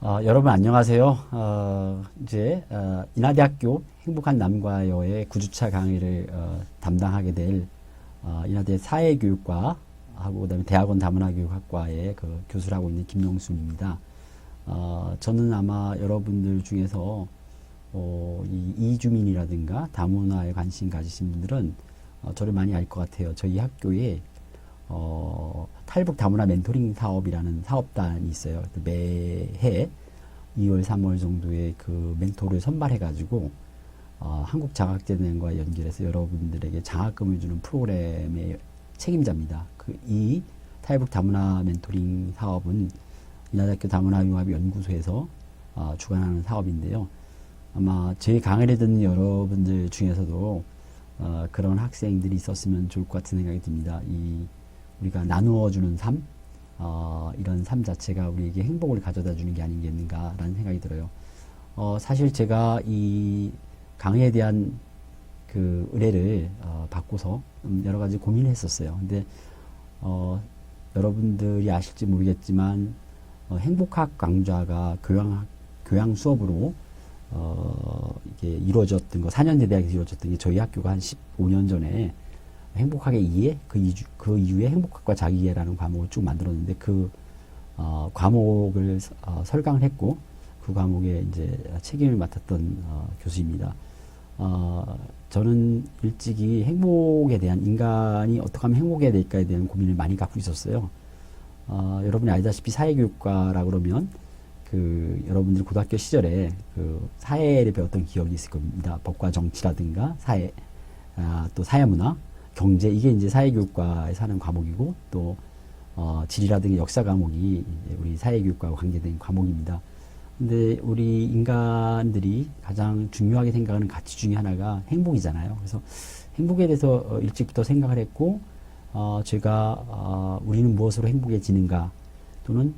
여러분 안녕하세요. 인하대학교 행복한 남과 여의 9주차 강의를 담당하게 될 인하대 사회교육과 하고 그다음에 대학원 다문화교육학과의 그 교수를 하고 있는 김용순입니다. 저는 아마 여러분들 중에서 이 이주민이라든가 다문화에 관심 가지신 분들은 저를 많이 알 것 같아요. 저희 학교에 탈북 다문화 멘토링 사업이라는 사업단이 있어요. 매해 2월, 3월 정도에 그 멘토를 선발해가지고 한국장학재단과 연결해서 여러분들에게 장학금을 주는 프로그램의 책임자입니다. 이 탈북 다문화 멘토링 사업은 인하대학교 다문화융합연구소에서 주관하는 사업인데요. 아마 제 강의를 듣는 여러분들 중에서도 그런 학생들이 있었으면 좋을 것 같은 생각이 듭니다. 우리가 나누어주는 삶, 이런 삶 자체가 우리에게 행복을 가져다 주는 게 아니겠는가라는 생각이 들어요. 사실 제가 이 강의에 대한 그 의뢰를 받고서 여러 가지 고민을 했었어요. 근데 여러분들이 아실지 모르겠지만 행복학 강좌가 교양 수업으로 이게 이루어졌던 거, 4년제 대학에서 이루어졌던 게 저희 학교가 한 15년 전에 행복학의 이해, 그 이후에 행복학과 자기이해라는 과목을 쭉 만들었는데 그 과목을 설강을 했고 그 과목에 이제 책임을 맡았던 교수입니다. 저는 일찍이 행복에 대한 인간이 어떻게 하면 행복해야 될까에 대한 고민을 많이 갖고 있었어요. 여러분이 알다시피 사회교육과라 그러면 여러분들이 고등학교 시절에 그 사회를 배웠던 기억이 있을 겁니다. 법과 정치라든가 사회, 또 사회문화, 경제, 이게 이제 사회교육과에 사는 과목이고, 또 지리라든가 역사 과목이 이제 우리 사회교육과와 관계된 과목입니다. 근데 우리 인간들이 가장 중요하게 생각하는 가치 중에 하나가 행복이잖아요. 그래서 행복에 대해서 일찍부터 생각을 했고, 제가 우리는 무엇으로 행복해지는가, 또는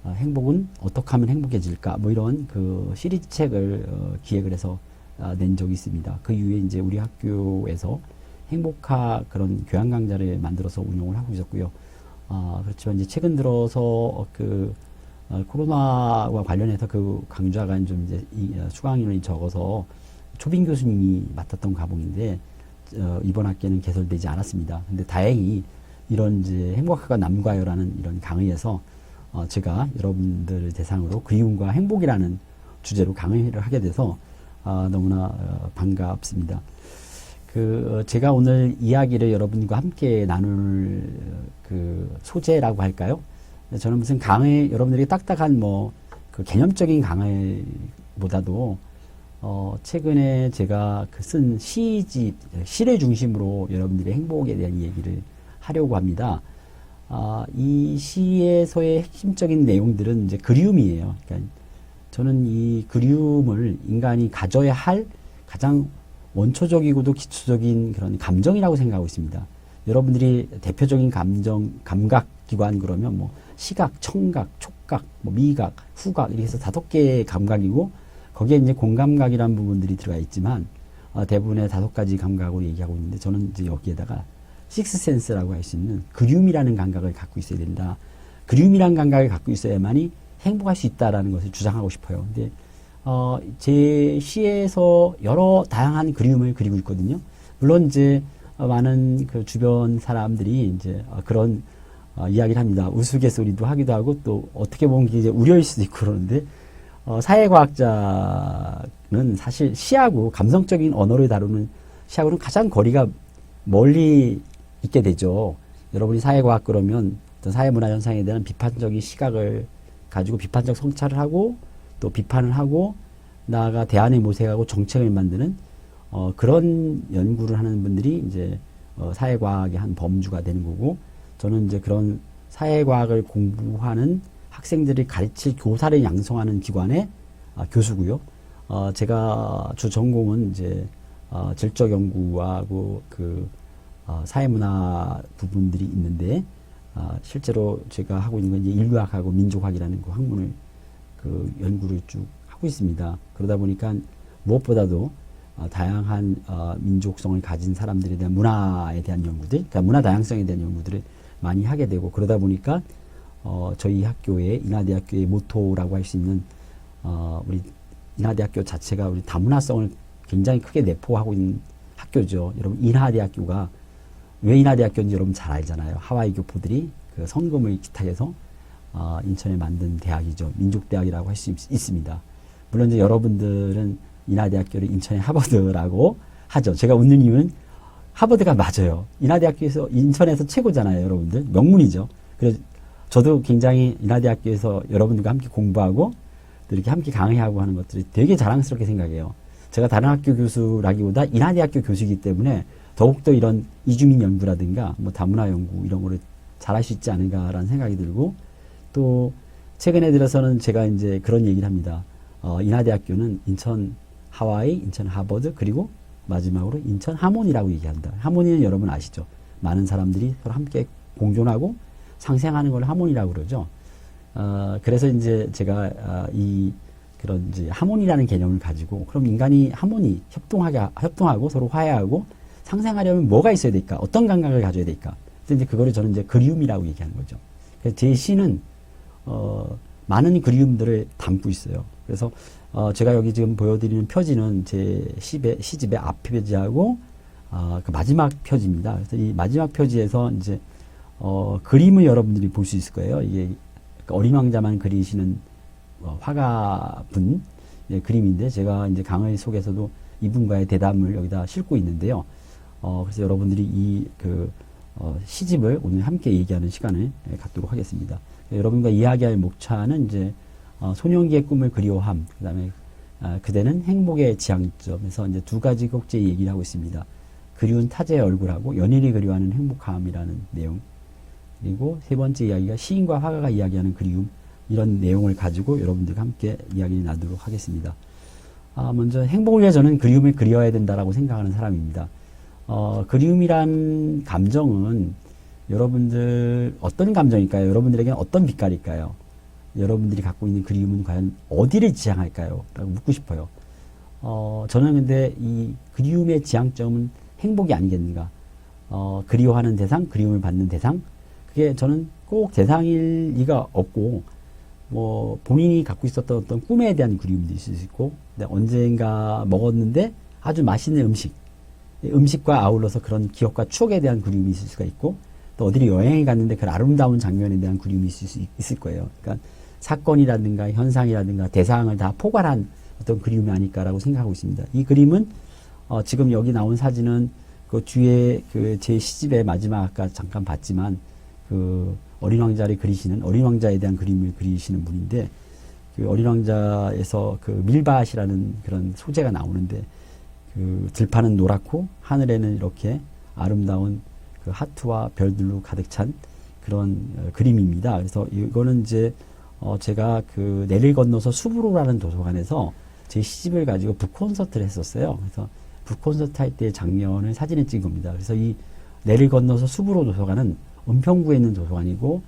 행복은 어떻게 하면 행복해질까, 뭐 이런 그 시리즈 책을 기획을 해서 낸 적이 있습니다. 그 이후에 이제 우리 학교에서 행복학 그런 교양 강좌를 만들어서 운영을 하고 있었고요. 그렇지만 이제 최근 들어서 코로나와 관련해서 그 강좌가 좀 이제 수강 인원이 적어서 초빙 교수님이 맡았던 과목인데 이번 학기에는 개설되지 않았습니다. 근데 다행히 이런 이제 행복학과 남과여라는 이런 강의에서 제가 여러분들을 대상으로 그리움과 행복이라는 주제로 강의를 하게 돼서 너무나 반갑습니다. 제가 오늘 이야기를 여러분과 함께 나눌 그 소재라고 할까요? 저는 무슨 여러분들이 딱딱한 그 개념적인 강의보다도, 최근에 제가 쓴 시집, 시를 중심으로 여러분들의 행복에 대한 얘기를 하려고 합니다. 이 시에서의 핵심적인 내용들은 이제 그리움이에요. 그러니까 저는 이 그리움을 인간이 가져야 할 가장 원초적이고도 기초적인 그런 감정이라고 생각하고 있습니다. 여러분들이 대표적인 감각기관 그러면 시각, 청각, 촉각, 미각, 후각 이렇게 해서 5개의 감각이고 거기에 이제 공감각이라는 부분들이 들어가 있지만 대부분의 5가지 감각으로 얘기하고 있는데 저는 이제 여기에다가 식스센스라고 할 수 있는 그리움이라는 감각을 갖고 있어야 된다. 그리움이라는 감각을 갖고 있어야만이 행복할 수 있다라는 것을 주장하고 싶어요. 근데 제 시에서 여러 다양한 그리움을 그리고 있거든요. 물론 이제 많은 그 주변 사람들이 이제 그런 이야기를 합니다. 우스갯소리도 하기도 하고 또 어떻게 보면 이제 우려일 수도 있고 그러는데 사회과학자는 사실 시하고 감성적인 언어를 다루는 시하고는 가장 거리가 멀리 있게 되죠. 여러분이 사회과학 그러면 사회문화 현상에 대한 비판적인 시각을 가지고 비판적 성찰을 하고 또 비판을 하고 나아가 대안을 모색하고 정책을 만드는 그런 연구를 하는 분들이 이제 사회과학의 한 범주가 되는 거고, 저는 이제 그런 사회과학을 공부하는 학생들을 가르칠 교사를 양성하는 기관의 교수고요. 제가 주 전공은 이제 질적 연구하고 사회문화 부분들이 있는데 실제로 제가 하고 있는 건 이제 인류학하고 민족학이라는 그 학문을 연구를 쭉 하고 있습니다. 그러다 보니까 무엇보다도 다양한 민족성을 가진 사람들에 대한 문화에 대한 연구들, 그러니까 문화 다양성에 대한 연구들을 많이 하게 되고, 그러다 보니까 저희 학교의 인하대학교의 모토라고 할 수 있는 우리 인하대학교 자체가 우리 다문화성을 굉장히 크게 내포하고 있는 학교죠. 여러분, 인하대학교가 왜 인하대학교인지 여러분 잘 알잖아요. 하와이 교포들이 그 성금을 기탁해서 인천에 만든 대학이죠. 민족대학이라고 할 수 있습니다. 물론 이제 여러분들은 인하대학교를 인천의 하버드라고 하죠. 제가 웃는 이유는 하버드가 맞아요. 인하대학교에서 인천에서 최고잖아요, 여러분들. 명문이죠. 그래서 저도 굉장히 인하대학교에서 여러분들과 함께 공부하고 또 이렇게 함께 강의하고 하는 것들이 되게 자랑스럽게 생각해요. 제가 다른 학교 교수라기보다 인하대학교 교수이기 때문에 더욱더 이런 이주민 연구라든가 뭐 다문화 연구 이런 거를 잘할 수 있지 않은가라는 생각이 들고, 또 최근에 들어서는 제가 이제 그런 얘기를 합니다. 인하대학교는 인천 하와이, 인천 하버드, 그리고 마지막으로 인천 하모니라고 얘기한다. 하모니는 여러분 아시죠? 많은 사람들이 서로 함께 공존하고 상생하는 걸 하모니라고 그러죠. 그래서 이제 제가 그런 이제 하모니라는 개념을 가지고, 그럼 인간이 하모니, 협동하고 서로 화해하고 상생하려면 뭐가 있어야 될까? 어떤 감각을 가져야 될까? 그래서 이제 그거를 저는 이제 그리움이라고 얘기하는 거죠. 그래서 제 시는 많은 그리움들을 담고 있어요. 그래서 제가 여기 지금 보여드리는 표지는 제 시집의 앞 표지하고 그 마지막 표지입니다. 그래서 이 마지막 표지에서 이제 그림을 여러분들이 볼 수 있을 거예요. 이게 어린 왕자만 그리시는 화가분 그림인데, 제가 이제 강의 속에서도 이분과의 대담을 여기다 싣고 있는데요. 그래서 여러분들이 이 시집을 오늘 함께 얘기하는 시간을 갖도록 하겠습니다. 여러분과 이야기할 목차는 이제 소년기의 꿈을 그리워함, 그다음에 그대는 행복의 지향점에서 이제 두 가지 곡제 얘기를 하고 있습니다. 그리운 타자의 얼굴하고 연인이 그리워하는 행복함이라는 내용, 그리고 세 번째 이야기가 시인과 화가가 이야기하는 그리움, 이런 내용을 가지고 여러분들과 함께 이야기를 나누도록 하겠습니다. 먼저 행복을 위해 저는 그리움을 그리워야 된다라고 생각하는 사람입니다. 그리움이란 감정은 여러분들 어떤 감정일까요? 여러분들에게는 어떤 빛깔일까요? 여러분들이 갖고 있는 그리움은 과연 어디를 지향할까요? 라고 묻고 싶어요. 저는 근데 이 그리움의 지향점은 행복이 아니겠는가? 그리워하는 대상, 그리움을 받는 대상, 그게 저는 꼭 대상일 리가 없고, 뭐 본인이 갖고 있었던 어떤 꿈에 대한 그리움도 있을 수 있고, 언젠가 먹었는데 아주 맛있는 음식과 아울러서 그런 기억과 추억에 대한 그리움이 있을 수가 있고, 또 어디를 여행에 갔는데 그 아름다운 장면에 대한 그리움이 있을 거예요. 그러니까 사건이라든가 현상이라든가 대상을 다 포괄한 어떤 그리움이 아닐까라고 생각하고 있습니다. 이 그림은 지금 여기 나온 사진은 그 뒤에 제 시집의 마지막 아까 잠깐 봤지만 그 어린 왕자를 그리시는, 어린 왕자에 대한 그림을 그리시는 분인데, 그 어린 왕자에서 그 밀밭이라는 그런 소재가 나오는데, 그 들판은 노랗고 하늘에는 이렇게 아름다운 그 하트와 별들로 가득 찬 그런 그림입니다. 그래서 이거는 이제 제가 그 내를 건너서 수브로라는 도서관에서 제 시집을 가지고 북콘서트를 했었어요. 그래서 북콘서트 할 때 장면을 사진에 찍은 겁니다. 그래서 이 내를 건너서 수브로 도서관은 은평구에 있는 도서관이고,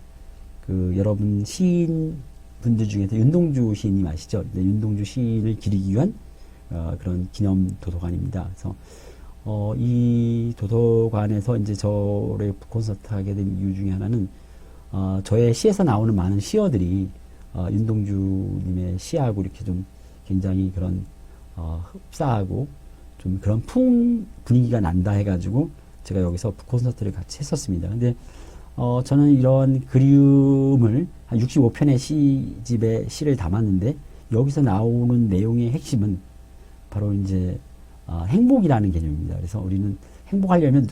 그 여러분 시인 분들 중에서 윤동주 시인님 아시죠? 네, 윤동주 시인을 기리기 위한 그런 기념 도서관입니다. 그래서 이 도서관에서 이제 저를 콘서트 하게 된 이유 중에 하나는 저의 시에서 나오는 많은 시어들이 윤동주님의 시하고 이렇게 좀 굉장히 그런 흡사하고 좀 그런 분위기가 난다 해가지고 제가 여기서 콘서트를 같이 했었습니다. 근데 저는 이런 그리움을 한 65편의 시집에 시를 담았는데, 여기서 나오는 내용의 핵심은 바로 이제 행복이라는 개념입니다. 그래서 우리는 행복하려면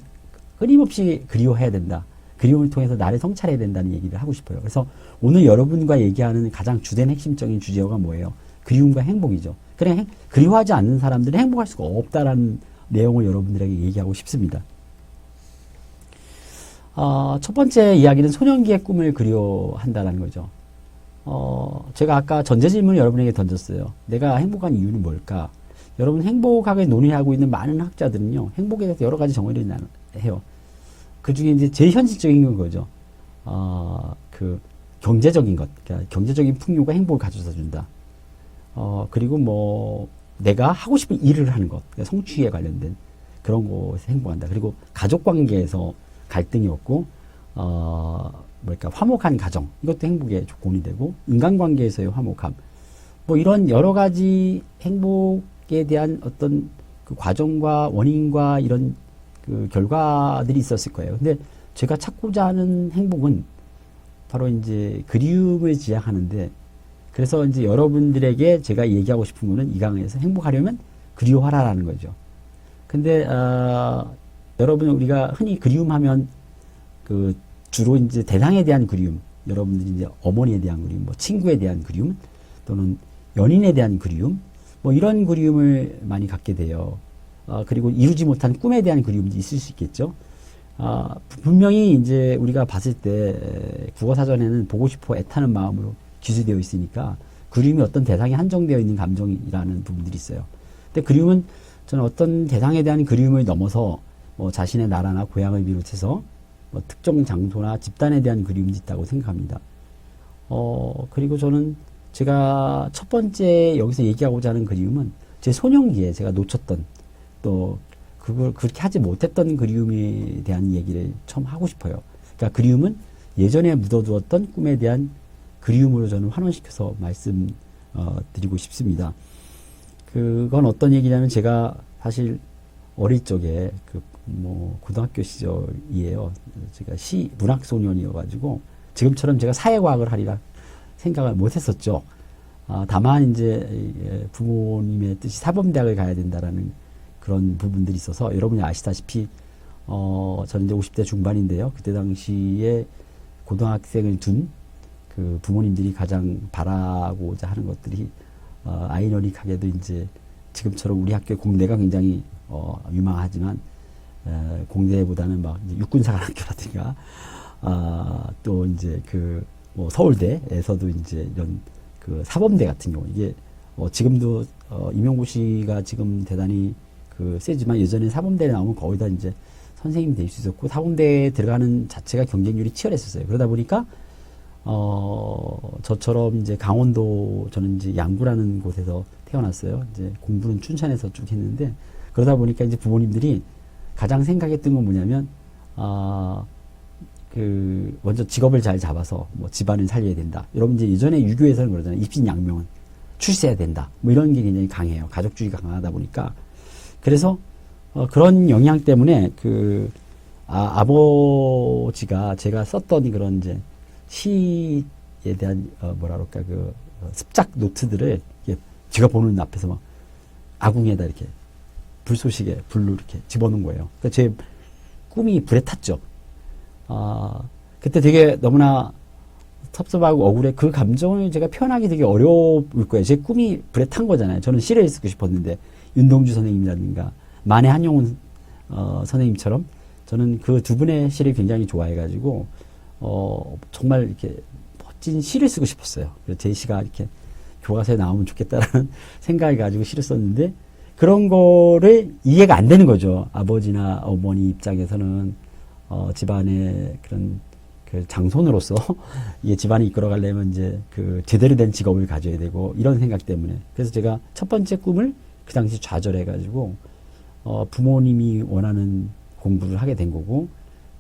끊임없이 그리워해야 된다. 그리움을 통해서 나를 성찰해야 된다는 얘기를 하고 싶어요. 그래서 오늘 여러분과 얘기하는 가장 주된 핵심적인 주제어가 뭐예요? 그리움과 행복이죠. 그래, 그리워하지 않는 사람들은 행복할 수가 없다라는 내용을 여러분들에게 얘기하고 싶습니다. 첫 번째 이야기는 소년기의 꿈을 그리워한다라는 거죠. 제가 아까 전제 질문을 여러분에게 던졌어요. 내가 행복한 이유는 뭘까? 여러분, 행복하게 논의하고 있는 많은 학자들은요, 행복에 대해서 여러 가지 정의를 해요. 그 중에 이제 제일 현실적인 건 거죠. 그 경제적인 것, 그러니까 경제적인 풍요가 행복을 가져다 준다. 그리고 뭐 내가 하고 싶은 일을 하는 것, 그러니까 성취에 관련된 그런 곳에서 행복한다. 그리고 가족 관계에서 갈등이 없고 화목한 가정, 이것도 행복의 조건이 되고, 인간관계에서의 화목함, 뭐 이런 여러 가지 행복에 대한 어떤 그 과정과 원인과 이런 그 결과들이 있었을 거예요. 근데 제가 찾고자 하는 행복은 바로 이제 그리움을 지향하는데, 그래서 이제 여러분들에게 제가 얘기하고 싶은 거는 이 강의에서 행복하려면 그리워하라라는 거죠. 근데 여러분, 우리가 흔히 그리움하면 그 주로 이제 대상에 대한 그리움, 여러분들이 이제 어머니에 대한 그리움, 뭐 친구에 대한 그리움, 또는 연인에 대한 그리움, 뭐 이런 그리움을 많이 갖게 돼요. 그리고 이루지 못한 꿈에 대한 그리움도 있을 수 있겠죠. 분명히 이제 우리가 봤을 때 국어사전에는 보고 싶어 애타는 마음으로 기술되어 있으니까 그리움이 어떤 대상에 한정되어 있는 감정이라는 부분들이 있어요. 근데 그리움은 저는 어떤 대상에 대한 그리움을 넘어서 뭐 자신의 나라나 고향을 비롯해서 뭐 특정 장소나 집단에 대한 그리움이 있다고 생각합니다. 그리고 저는 제가 첫 번째 여기서 얘기하고자 하는 그리움은 제 소년기에 제가 놓쳤던, 또 그걸 그렇게 하지 못했던 그리움에 대한 얘기를 처음 하고 싶어요. 그러니까 그리움은 예전에 묻어두었던 꿈에 대한 그리움으로 저는 환원시켜서 말씀드리고 싶습니다. 그건 어떤 얘기냐면, 제가 사실 어릴 적에 고등학교 시절이에요. 제가 문학 소년이어가지고 지금처럼 제가 사회과학을 하리라 생각을 못했었죠. 다만 이제 부모님의 뜻이 사범대학을 가야 된다라는 그런 부분들이 있어서, 여러분이 아시다시피 저는 이제 50대 중반인데요. 그때 당시에 고등학생을 둔 그 부모님들이 가장 바라고자 하는 것들이 아이러니하게도 이제 지금처럼 우리 학교의 공대가 굉장히 유망하지만 공대보다는 막 이제 육군사관학교라든가 또 이제 뭐 서울대에서도 이제 이런 그 사범대 같은 경우, 이게 지금도 임용고 씨가 지금 대단히 세지만, 예전에 사범대에 나오면 거의 다 이제 선생님이 될 수 있었고, 사범대에 들어가는 자체가 경쟁률이 치열했었어요. 그러다 보니까 저처럼 이제 강원도, 저는 이제 양구라는 곳에서 태어났어요. 이제 공부는 춘천에서 쭉 했는데, 그러다 보니까 이제 부모님들이 가장 생각했던 건 뭐냐면, 먼저 직업을 잘 잡아서 뭐 집안을 살려야 된다. 여러분 이제 예전에 유교에서는 그러잖아요. 입신양명은 출세해야 된다. 뭐 이런 게 굉장히 강해요. 가족주의가 강하다 보니까. 그래서 그런 영향 때문에 아버지가 제가 썼던 그런 이제 시에 대한 뭐라 그럴까, 습작 노트들을 제가 보는 앞에서 막 아궁에다 이렇게 불쏘시개 불로 이렇게 집어넣은 거예요. 그러니까 제 꿈이 불에 탔죠. 그때 되게 너무나 섭섭하고 억울해. 그 감정을 제가 표현하기 되게 어려울 거예요. 제 꿈이 불에 탄 거잖아요. 저는 시를 쓰고 싶었는데, 윤동주 선생님이라든가 만해 한용운 선생님처럼 저는 그 두 분의 시를 굉장히 좋아해가지고 정말 이렇게 멋진 시를 쓰고 싶었어요. 그래서 제 시가 이렇게 교과서에 나오면 좋겠다라는 생각을 가지고 시를 썼는데, 그런 거를 이해가 안 되는 거죠. 아버지나 어머니 입장에서는 집안의 그런 장손으로서 이게 집안을 이끌어가려면 이제 제대로 된 직업을 가져야 되고, 이런 생각 때문에. 그래서 제가 첫 번째 꿈을 그 당시 좌절해가지고 부모님이 원하는 공부를 하게 된 거고,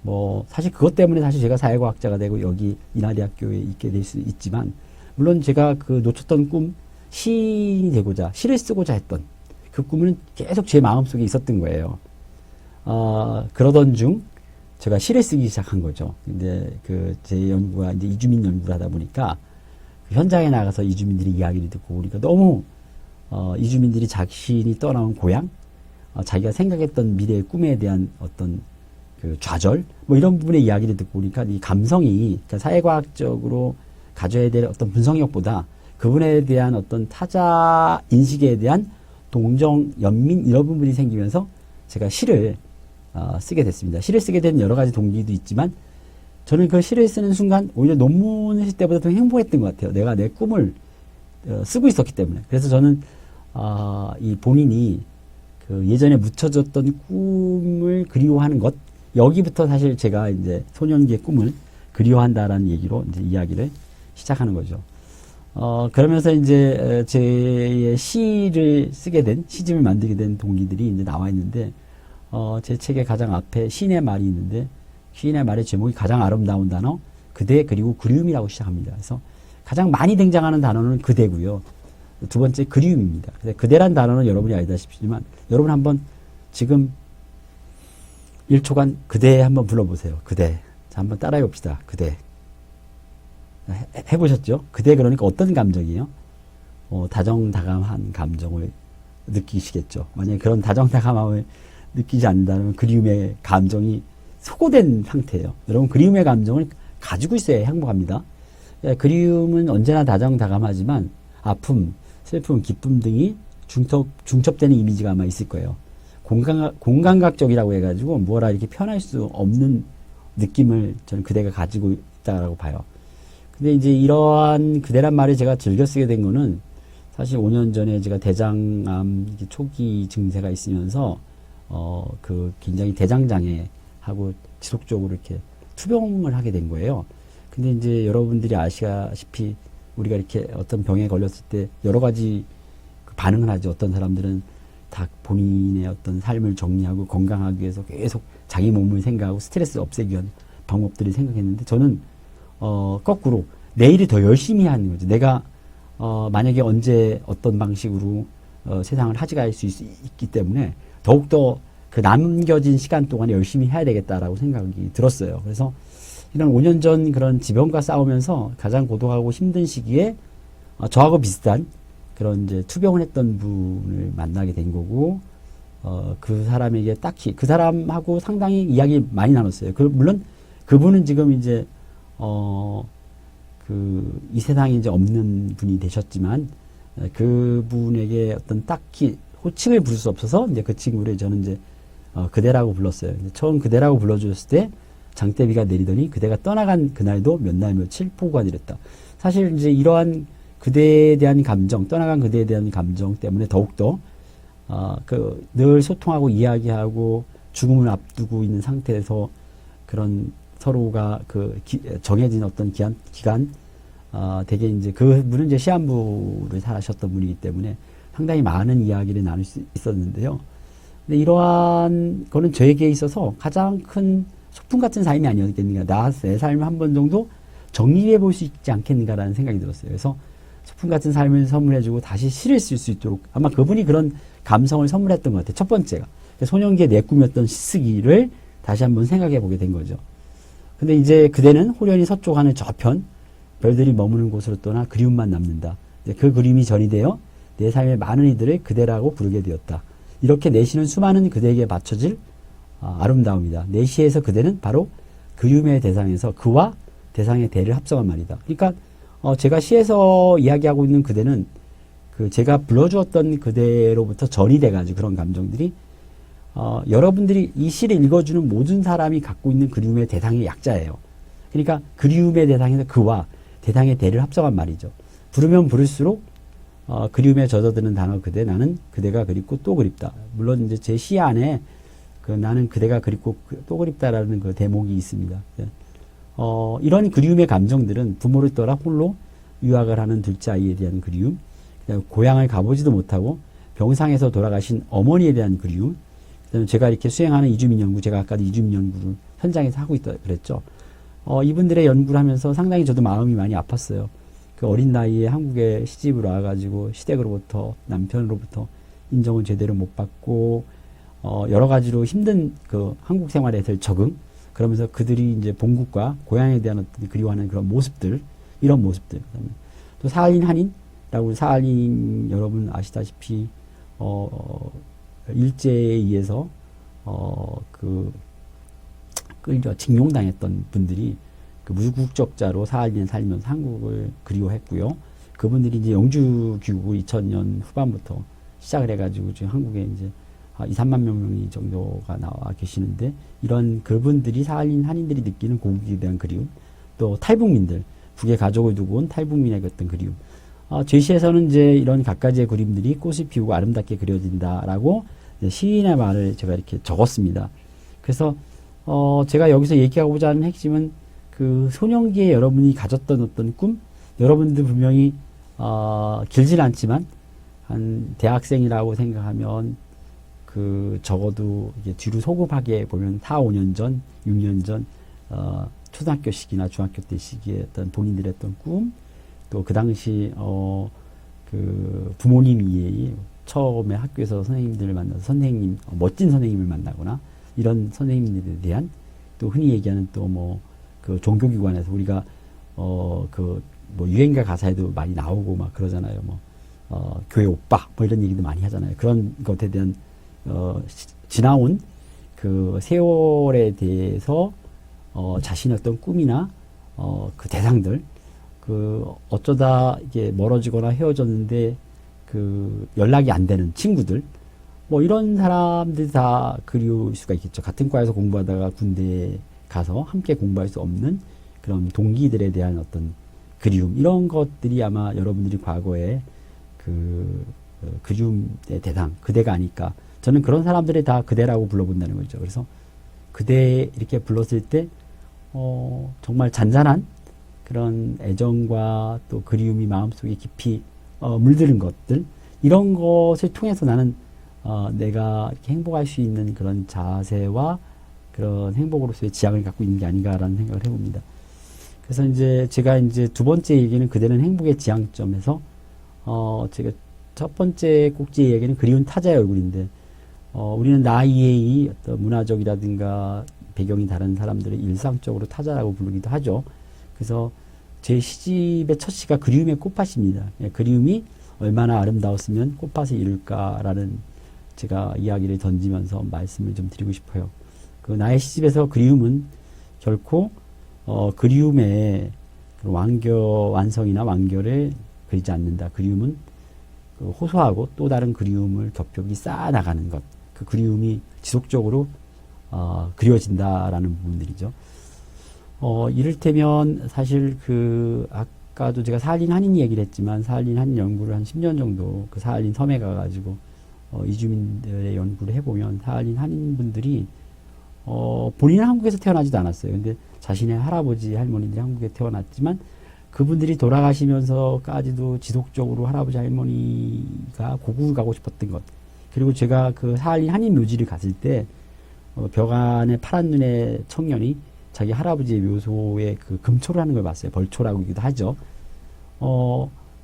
뭐 사실 그것 때문에 사실 제가 사회과학자가 되고 여기 인하대학교에 있게 될 수 있지만, 물론 제가 놓쳤던 꿈, 시인이 되고자, 시를 쓰고자 했던 그 꿈은 계속 제 마음속에 있었던 거예요. 그러던 중 제가 시를 쓰기 시작한 거죠. 근데 제 연구가 이제 이주민 연구를 하다 보니까 현장에 나가서 이주민들이 이야기를 듣고, 우리가 너무 이주민들이 자신이 떠나온 고향, 자기가 생각했던 미래의 꿈에 대한 어떤 좌절, 뭐 이런 부분의 이야기를 듣고 보니까 이 감성이, 그러니까 사회과학적으로 가져야 될 어떤 분석력보다 그분에 대한 어떤 타자 인식에 대한 동정, 연민, 이런 부분이 생기면서 제가 시를 쓰게 됐습니다. 시를 쓰게 된 여러 가지 동기도 있지만, 저는 그 시를 쓰는 순간 오히려 논문을 쓸 때보다 더 행복했던 것 같아요. 내가 내 꿈을 쓰고 있었기 때문에. 그래서 저는 이 본인이 예전에 묻혀졌던 꿈을 그리워하는 것, 여기부터 사실 제가 이제 소년기의 꿈을 그리워한다라는 얘기로 이제 이야기를 시작하는 거죠. 그러면서 이제 제 시를 쓰게 된, 시집을 만들게 된 동기들이 이제 나와 있는데, 제 책의 가장 앞에 시인의 말이 있는데, 시인의 말의 제목이 가장 아름다운 단어, 그대 그리고 그리움이라고 시작합니다. 그래서 가장 많이 등장하는 단어는 그대고요. 두 번째 그리움입니다. 그대란 단어는 여러분이 알다시피지만 여러분 한번 지금 1초간 그대 한번 불러보세요. 그대. 자, 한번 따라해 봅시다. 그대. 해보셨죠? 그대 그러니까 어떤 감정이에요? 다정다감한 감정을 느끼시겠죠. 만약에 그런 다정다감함을 느끼지 않는다면 그리움의 감정이 소고된 상태예요. 여러분 그리움의 감정을 가지고 있어야 행복합니다. 그리움은 언제나 다정다감하지만 아픔, 슬픔, 기쁨 등이 중첩되는 이미지가 아마 있을 거예요. 공감각적이라고 해가지고 뭐라 이렇게 표현할 수 없는 느낌을 저는 그대가 가지고 있다고 봐요. 근데 이제 이러한 그대란 말을 제가 즐겨 쓰게 된 거는 사실 5년 전에 제가 대장암 초기 증세가 있으면서 굉장히 대장장애하고 지속적으로 이렇게 투병을 하게 된 거예요. 근데 이제 여러분들이 아시다시피 우리가 이렇게 어떤 병에 걸렸을 때 여러 가지 반응을 하죠. 어떤 사람들은 다 본인의 어떤 삶을 정리하고 건강하기 위해서 계속 자기 몸을 생각하고 스트레스를 없애기 위한 방법들을 생각했는데 저는 거꾸로 내일이 더 열심히 하는 거죠. 내가 만약에 언제 어떤 방식으로 세상을 하직할 수 있기 때문에 더욱더 그 남겨진 시간 동안에 열심히 해야 되겠다라고 생각이 들었어요. 그래서 이런 5년 전 그런 지병과 싸우면서 가장 고독하고 힘든 시기에 저하고 비슷한 그런 이제 투병을 했던 분을 만나게 된 거고, 그 사람에게 딱히, 그 사람하고 상당히 이야기 많이 나눴어요. 물론 그분은 지금 이제, 이 세상에 이제 없는 분이 되셨지만, 그분에게 어떤 딱히 호칭을 부를 수 없어서 이제 그 친구를 저는 이제, 그대라고 불렀어요. 처음 그대라고 불러주셨을 때 장대비가 내리더니 그대가 떠나간 그날도 몇 날 며칠 폭우가 내렸다. 사실 이제 이러한 그대에 대한 감정, 떠나간 그대에 대한 감정 때문에 더욱더, 늘 소통하고 이야기하고 죽음을 앞두고 있는 상태에서 그런 서로가 정해진 어떤 기간, 되게 이제 그분은 이제 시한부를 살아셨던 분이기 때문에 상당히 많은 이야기를 나눌 수 있었는데요. 근데 이러한 거는 저에게 있어서 가장 큰 소풍 같은 삶이 아니었겠는가. 내 삶을 한 번 정도 정리해 볼 수 있지 않겠는가라는 생각이 들었어요. 그래서 소풍 같은 삶을 선물해주고 다시 시를 쓸 수 있도록 아마 그분이 그런 감성을 선물했던 것 같아요. 첫 번째가. 소년기에 내 꿈이었던 시쓰기를 다시 한번 생각해 보게 된 거죠. 근데 이제 그대는 호련히 서쪽 하늘 저편 별들이 머무는 곳으로 떠나 그리움만 남는다. 그 그림이 전이 되어 내 삶의 많은 이들을 그대라고 부르게 되었다. 이렇게 내 시는 수많은 그대에게 바쳐질 아름다움이다. 내 시에서 그대는 바로 그리움의 대상에서 그와 대상의 대를 합성한 말이다. 그러니까 제가 시에서 이야기하고 있는 그대는 제가 불러주었던 그대로부터 전이 돼가지고 그런 감정들이 여러분들이 이 시를 읽어주는 모든 사람이 갖고 있는 그리움의 대상의 약자예요. 그러니까 그리움의 대상에서 그와 대상의 대를 합성한 말이죠. 부르면 부를수록 그리움에 젖어드는 단어 그대, 나는 그대가 그립고 또 그립다. 물론 이제 제 시 안에 나는 그대가 그립고 또 그립다라는 그 대목이 있습니다. 이런 그리움의 감정들은 부모를 떠나 홀로 유학을 하는 둘째 아이에 대한 그리움, 고향을 가보지도 못하고 병상에서 돌아가신 어머니에 대한 그리움, 제가 이렇게 수행하는 이주민 연구, 제가 아까도 이주민 연구를 현장에서 하고 있다 그랬죠. 이분들의 연구를 하면서 상당히 저도 마음이 많이 아팠어요. 그 어린 나이에 한국에 시집을 와가지고 시댁으로부터 남편으로부터 인정을 제대로 못 받고 여러 가지로 힘든 그 한국 생활에 될 적응, 그러면서 그들이 이제 본국과 고향에 대한 어떤 그리워하는 그런 모습들, 이런 모습들. 그다음에 또 사할린 한인이라고, 사할린 여러분 아시다시피 일제에 의해서 끌려 징용당했던 분들이 그 무국적자로 사할린에 살면서 한국을 그리워했고요. 그분들이 이제 영주 귀국을 2000년 후반부터 시작을 해가지고 지금 한국에 이제 2, 3만 명이 정도가 나와 계시는데, 이런 그분들이 사할린 한인들이 느끼는 고국에 대한 그리움, 또 탈북민들, 북에 가족을 두고 온 탈북민의 어떤 그리움. 제 시에서는 이제 이런 갖가지의 그림들이 꽃을 피우고 아름답게 그려진다라고 시인의 말을 제가 이렇게 적었습니다. 그래서 제가 여기서 얘기하고자 하는 핵심은 그 소년기에 여러분이 가졌던 어떤 꿈, 여러분들 분명히 길진 않지만 한 대학생이라고 생각하면 적어도 이게 뒤로 소급하게 보면 4, 5년 전, 6년 전 초등학교 시기나 중학교 때 시기에 어떤 본인들의 어떤 꿈, 또 그 당시 그 부모님 이외에 처음에 학교에서 선생님들을 만나서 멋진 선생님을 만나거나 이런 선생님들에 대한 또 흔히 얘기하는 또 뭐 그 종교기관에서 우리가 그 뭐 유행가 가사에도 많이 나오고 막 그러잖아요. 뭐 교회 오빠 뭐 이런 얘기도 많이 하잖아요. 그런 것에 대한 지나온 그 세월에 대해서 자신의 어떤 꿈이나 그 대상들 그 어쩌다 이게 멀어지거나 헤어졌는데 그 연락이 안 되는 친구들 뭐 이런 사람들이 다 그리울 수가 있겠죠. 같은 과에서 공부하다가 군대에 가서 함께 공부할 수 없는 그런 동기들에 대한 어떤 그리움 이런 것들이 아마 여러분들이 과거에 그 그리움의 대상 그대가 아닐까. 저는 그런 사람들이 다 그대라고 불러본다는 거죠. 그래서 그대 이렇게 불렀을 때 정말 잔잔한 그런 애정과 또 그리움이 마음속에 깊이 물드는 것들 이런 것을 통해서 나는 내가 이렇게 행복할 수 있는 그런 자세와 그런 행복으로서의 지향을 갖고 있는 게 아닌가라는 생각을 해봅니다. 그래서 이제 제가 이제 두 번째 얘기는 그대는 행복의 지향점에서 제가 첫 번째 꼭지 얘기는 그리운 타자의 얼굴인데 우리는 나이의 어떤 문화적이라든가 배경이 다른 사람들을 일상적으로 타자라고 부르기도 하죠. 그래서 제 시집의 첫 시가 그리움의 꽃밭입니다. 그리움이 얼마나 아름다웠으면 꽃밭을 이룰까라는 제가 이야기를 던지면서 말씀을 좀 드리고 싶어요. 그 나의 시집에서 그리움은 결코 그리움의 완성이나 완결을 그리지 않는다. 그리움은 그 호소하고 또 다른 그리움을 겹겹이 쌓아 나가는 것. 그 그리움이 지속적으로 그리워진다라는 부분들이죠. 이를테면 사실 그 아까도 제가 사할린 한인 얘기를 했지만 사할린 한인 연구를 한 10년 정도 그 사할린 섬에 가가지고 이주민들의 연구를 해보면 사할린 한인분들이 본인은 한국에서 태어나지도 않았어요. 근데 자신의 할아버지 할머니들이 한국에 태어났지만 그분들이 돌아가시면서까지도 지속적으로 할아버지 할머니가 고국을 가고 싶었던 것. 그리고 제가 그 사할린 한인 묘지를 갔을 때 벽 안에 파란 눈의 청년이 자기 할아버지의 묘소에 그 금초를 하는 걸 봤어요. 벌초라고 하기도 하죠.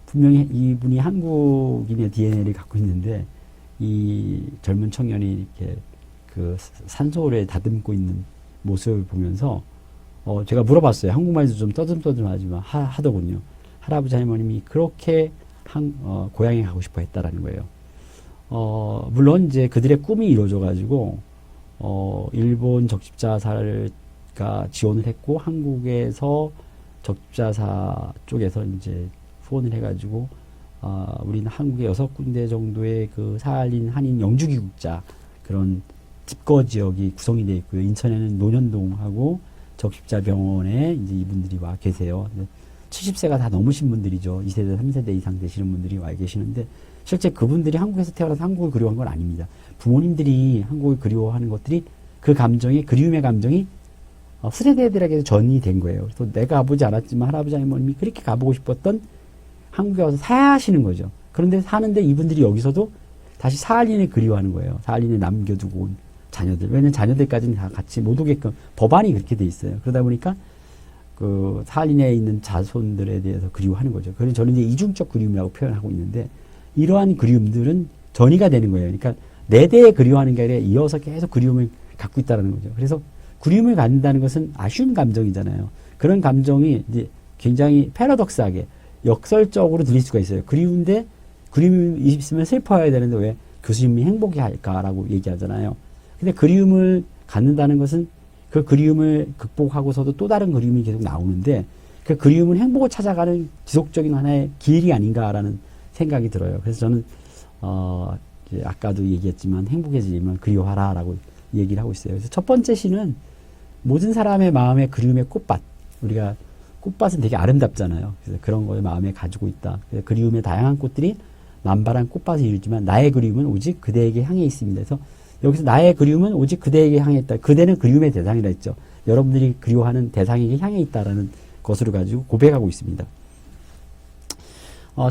분명히 이분이 한국인의 DNA를 갖고 있는데 이 젊은 청년이 이렇게 그 산소를 다듬고 있는 모습을 보면서 제가 물어봤어요. 한국말도 좀 떠듬떠듬하지만 하더군요. 할아버지 할머님이 그렇게 고향에 가고 싶어 했다라는 거예요. 물론 이제 그들의 꿈이 이루어져가지고 일본 적십자사가 지원을 했고 한국에서 적십자사 쪽에서 이제 후원을 해가지고 우리는 한국에 6군데 정도의 그 사할린 한인 영주기국자 그런 집거 지역이 구성이 되어 있고요. 인천에는 논현동하고 적십자병원에 이제 이분들이 와 계세요. 70세가 다 넘으신 분들이죠. 2세대, 3세대 이상 되시는 분들이 와 계시는데 실제 그분들이 한국에서 태어나서 한국을 그리워한 건 아닙니다. 부모님들이 한국을 그리워하는 것들이 그 감정이 그리움의 감정이 후세대들에게도 전이 된 거예요. 그래서 내가 가보지 않았지만 할아버지 할머님이 그렇게 가보고 싶었던 한국에 와서 사시는 거죠. 그런데 사는데 이분들이 여기서도 다시 사할린을 그리워하는 거예요. 사할린에 남겨두고 온 자녀들. 왜냐면 자녀들까지는 다 같이 못 오게끔 법안이 그렇게 돼 있어요. 그러다 보니까 그 사할린에 있는 자손들에 대해서 그리워하는 거죠. 그래서 저는 이제 이중적 그리움이라고 표현하고 있는데 이러한 그리움들은 전이가 되는 거예요. 그러니까 네 대에 그리워하는 게 아니라 이어서 계속 그리움을 갖고 있다는 거죠. 그래서 그리움을 갖는다는 것은 아쉬운 감정이잖아요. 그런 감정이 이제 굉장히 패러독스하게 역설적으로 들릴 수가 있어요. 그리운데 그리움이 있으면 슬퍼해야 되는데 왜 교수님이 행복해 할까라고 얘기하잖아요. 근데 그리움을 갖는다는 것은 그 그리움을 극복하고서도 또 다른 그리움이 계속 나오는데 그 그리움은 행복을 찾아가는 지속적인 하나의 길이 아닌가라는 생각이 들어요. 그래서 저는 이제 아까도 얘기했지만 행복해지면 그리워하라라고 얘기를 하고 있어요. 그래서 첫 번째 시는 모든 사람의 마음에 그리움의 꽃밭. 우리가 꽃밭은 되게 아름답잖아요. 그래서 그런 걸 마음에 가지고 있다. 그래서 그리움의 다양한 꽃들이 만발한 꽃밭을 이루지만 나의 그리움은 오직 그대에게 향해 있습니다. 그래서 여기서 나의 그리움은 오직 그대에게 향해 있다. 그대는 그리움의 대상이라 했죠. 여러분들이 그리워하는 대상에게 향해 있다라는 것으로 가지고 고백하고 있습니다.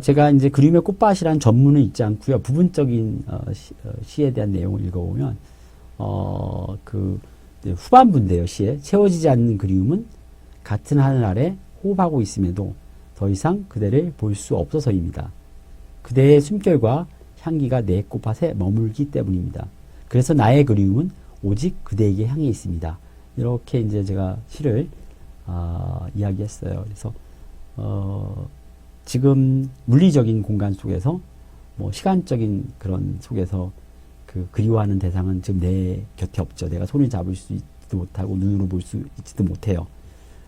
제가 이제 그리움의 꽃밭이라는 전문은 있지 않고요. 부분적인 시에 대한 내용을 읽어보면 그 후반부인데요. 시에 채워지지 않는 그리움은 같은 하늘 아래 호흡하고 있음에도 더 이상 그대를 볼 수 없어서입니다. 그대의 숨결과 향기가 내 꽃밭에 머물기 때문입니다. 그래서 나의 그리움은 오직 그대에게 향해 있습니다. 이렇게 이제 제가 시를 이야기했어요. 그래서 지금 물리적인 공간 속에서 뭐 시간적인 그런 속에서 그 그리워하는 대상은 지금 내 곁에 없죠. 내가 손을 잡을 수 있지도 못하고 눈으로 볼 수 있지도 못해요.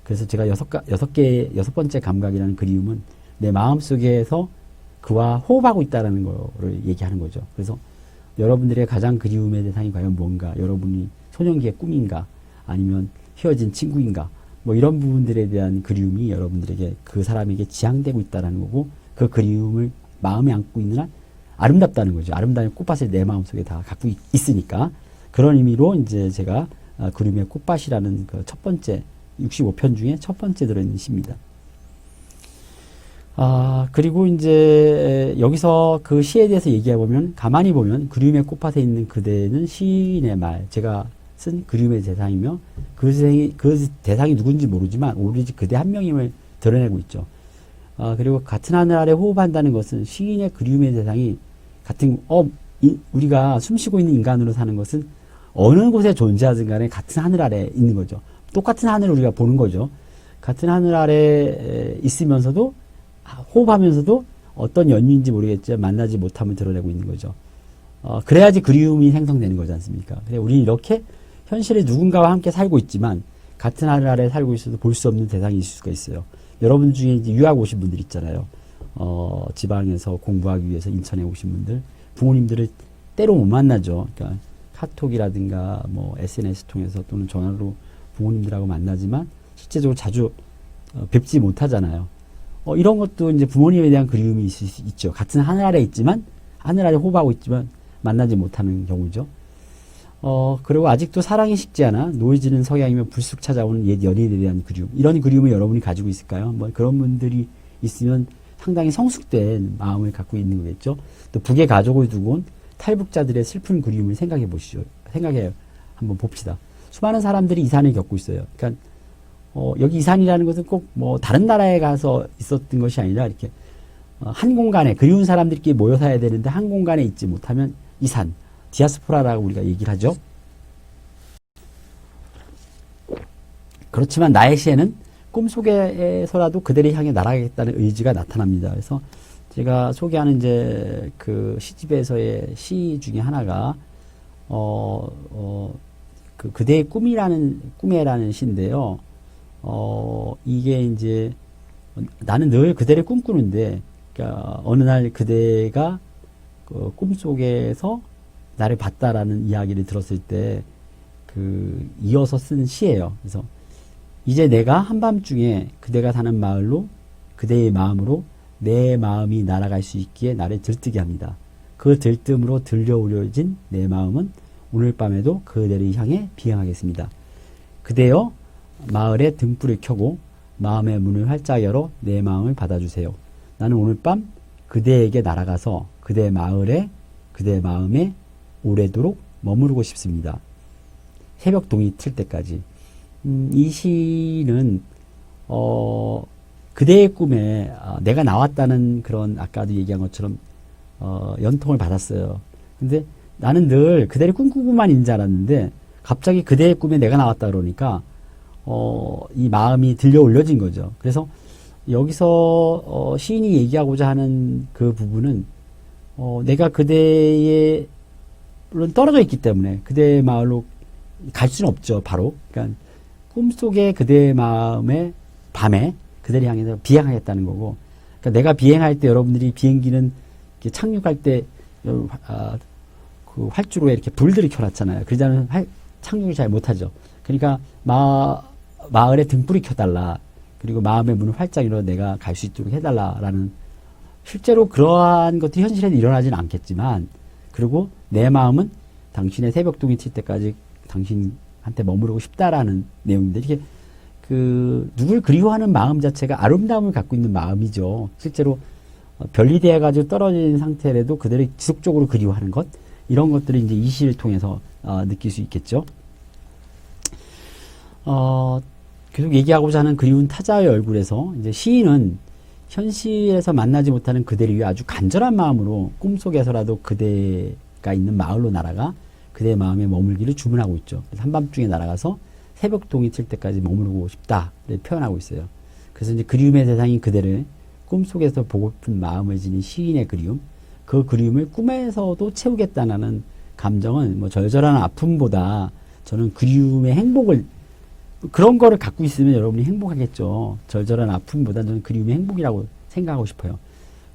그래서 제가 여섯 번째 감각이라는 그리움은 내 마음 속에서 그와 호흡하고 있다는 거를 얘기하는 거죠. 그래서 여러분들의 가장 그리움의 대상이 과연 뭔가, 여러분이 소년기의 꿈인가, 아니면 헤어진 친구인가, 뭐 이런 부분들에 대한 그리움이 여러분들에게 그 사람에게 지향되고 있다는 거고, 그 그리움을 마음에 안고 있는 한 아름답다는 거죠. 아름다운 꽃밭을 내 마음속에 다 갖고 있으니까. 그런 의미로 이제 제가 그리움의 꽃밭이라는 그 첫 번째 65편 중에 첫 번째 들어있는 시입니다. 그리고 이제 여기서 그 시에 대해서 얘기해보면, 가만히 보면 그리움의 꽃밭에 있는 그대는 시인의 말, 제가 쓴 그리움의 대상이며 그 대상이 누군지 모르지만 오로지 그대 한 명임을 드러내고 있죠. 그리고 같은 하늘 아래 호흡한다는 것은 시인의 그리움의 대상이 우리가 숨쉬고 있는 인간으로 사는 것은 어느 곳에 존재하든 간에 같은 하늘 아래 있는 거죠. 똑같은 하늘을 우리가 보는 거죠. 같은 하늘 아래 있으면서도 호흡하면서도 어떤 연유인지 모르겠지만 만나지 못함을 드러내고 있는 거죠. 그래야지 그리움이 생성되는 거지 않습니까? 그래 우리는 이렇게 현실에 누군가와 함께 살고 있지만 같은 하늘 아래 살고 있어도 볼 수 없는 대상이 있을 수가 있어요. 여러분 중에 이제 유학 오신 분들 있잖아요. 지방에서 공부하기 위해서 인천에 오신 분들, 부모님들을 때로 못 만나죠. 그러니까 카톡이라든가 뭐 SNS 통해서 또는 전화로 부모님들하고 만나지만 실제적으로 자주 뵙지 못하잖아요. 이런 것도 이제 부모님에 대한 그리움이 있을 수 있죠. 같은 하늘 아래 있지만, 하늘 아래 호흡하고 있지만 만나지 못하는 경우죠. 그리고 아직도 사랑이 식지 않아 노이즈는 석양이며 불쑥 찾아오는 옛 연인에 대한 그리움. 이런 그리움을 여러분이 가지고 있을까요? 뭐 그런 분들이 있으면 상당히 성숙된 마음을 갖고 있는 거겠죠. 또 북의 가족을 두고 온 탈북자들의 슬픈 그리움을 생각해 보시죠. 한번 봅시다. 수많은 사람들이 이산을 겪고 있어요. 그러니까 여기 이산이라는 것은 꼭 뭐 다른 나라에 가서 있었던 것이 아니라 이렇게 한 공간에 그리운 사람들끼리 모여 살아야 되는데 한 공간에 있지 못하면 이산, 디아스포라라고 우리가 얘기를 하죠. 그렇지만 나의 시에는 꿈속에서라도 그들을 향해 날아가겠다는 의지가 나타납니다. 그래서 제가 소개하는 이제 그 시집에서의 시 중에 하나가 그대의 꿈에라는 시인데요. 이게 이제 나는 늘 그대를 꿈꾸는데, 그러니까 어느 날 그대가 그 꿈속에서 나를 봤다라는 이야기를 들었을 때 이어서 쓴 시예요. 그래서 이제 내가 한밤중에 그대가 사는 마을로 그대의 마음으로 내 마음이 날아갈 수 있기에 나를 들뜨게 합니다. 그 들뜸으로 들려오려진 내 마음은 오늘 밤에도 그대를 향해 비행하겠습니다. 그대여 마을에 등불을 켜고 마음의 문을 활짝 열어 내 마음을 받아주세요. 나는 오늘 밤 그대에게 날아가서 그대 마을에 그대 마음에 오래도록 머무르고 싶습니다. 새벽동이 틀 때까지. 이 시는 그대의 꿈에 내가 나왔다는 그런 아까도 얘기한 것처럼 연통을 받았어요. 근데 나는 늘 그대를 꿈꾸고만 있는 줄 알았는데 갑자기 그대의 꿈에 내가 나왔다 그러니까 이 마음이 들려 올려진 거죠. 그래서 여기서 시인이 얘기하고자 하는 그 부분은 내가 그대의 물론 떨어져 있기 때문에 그대의 마을로 갈 수는 없죠. 바로. 그러니까 꿈속에 그대의 마음에 밤에 그대를 향해서 비행하겠다는 거고, 그러니까 내가 비행할 때 여러분들이 비행기는 이렇게 착륙할 때 그 활주로에 이렇게 불들이 켜놨잖아요. 그러지 않으면 착륙을 잘 못하죠. 그러니까 마을에 등불이 켜달라. 그리고 마음의 문을 활짝 열어 내가 갈 수 있도록 해달라라는, 실제로 그러한 것들이 현실에는 일어나지는 않겠지만, 그리고 내 마음은 당신의 새벽동이 칠 때까지 당신한테 머무르고 싶다라는 내용인데, 이렇게 누굴 그리워하는 마음 자체가 아름다움을 갖고 있는 마음이죠. 실제로 별리되어가지고 떨어진 상태라도 그들을 지속적으로 그리워하는 것, 이런 것들을 이제 이 시를 통해서 느낄 수 있겠죠. 계속 얘기하고자 하는 그리운 타자의 얼굴에서 이제 시인은 현실에서 만나지 못하는 그대를 위해 아주 간절한 마음으로 꿈속에서라도 그대가 있는 마을로 날아가 그대의 마음에 머물기를 주문하고 있죠. 그래서 한밤중에 날아가서 새벽동이 칠 때까지 머물고 싶다를 표현하고 있어요. 그래서 이제 그리움의 대상인 그대를 꿈속에서 보고픈 마음을 지닌 시인의 그리움, 그 그리움을 꿈에서도 채우겠다는 감정은 뭐 절절한 아픔보다 저는 그리움의 행복을, 그런 거를 갖고 있으면 여러분이 행복하겠죠. 절절한 아픔보다 저는 그리움의 행복이라고 생각하고 싶어요.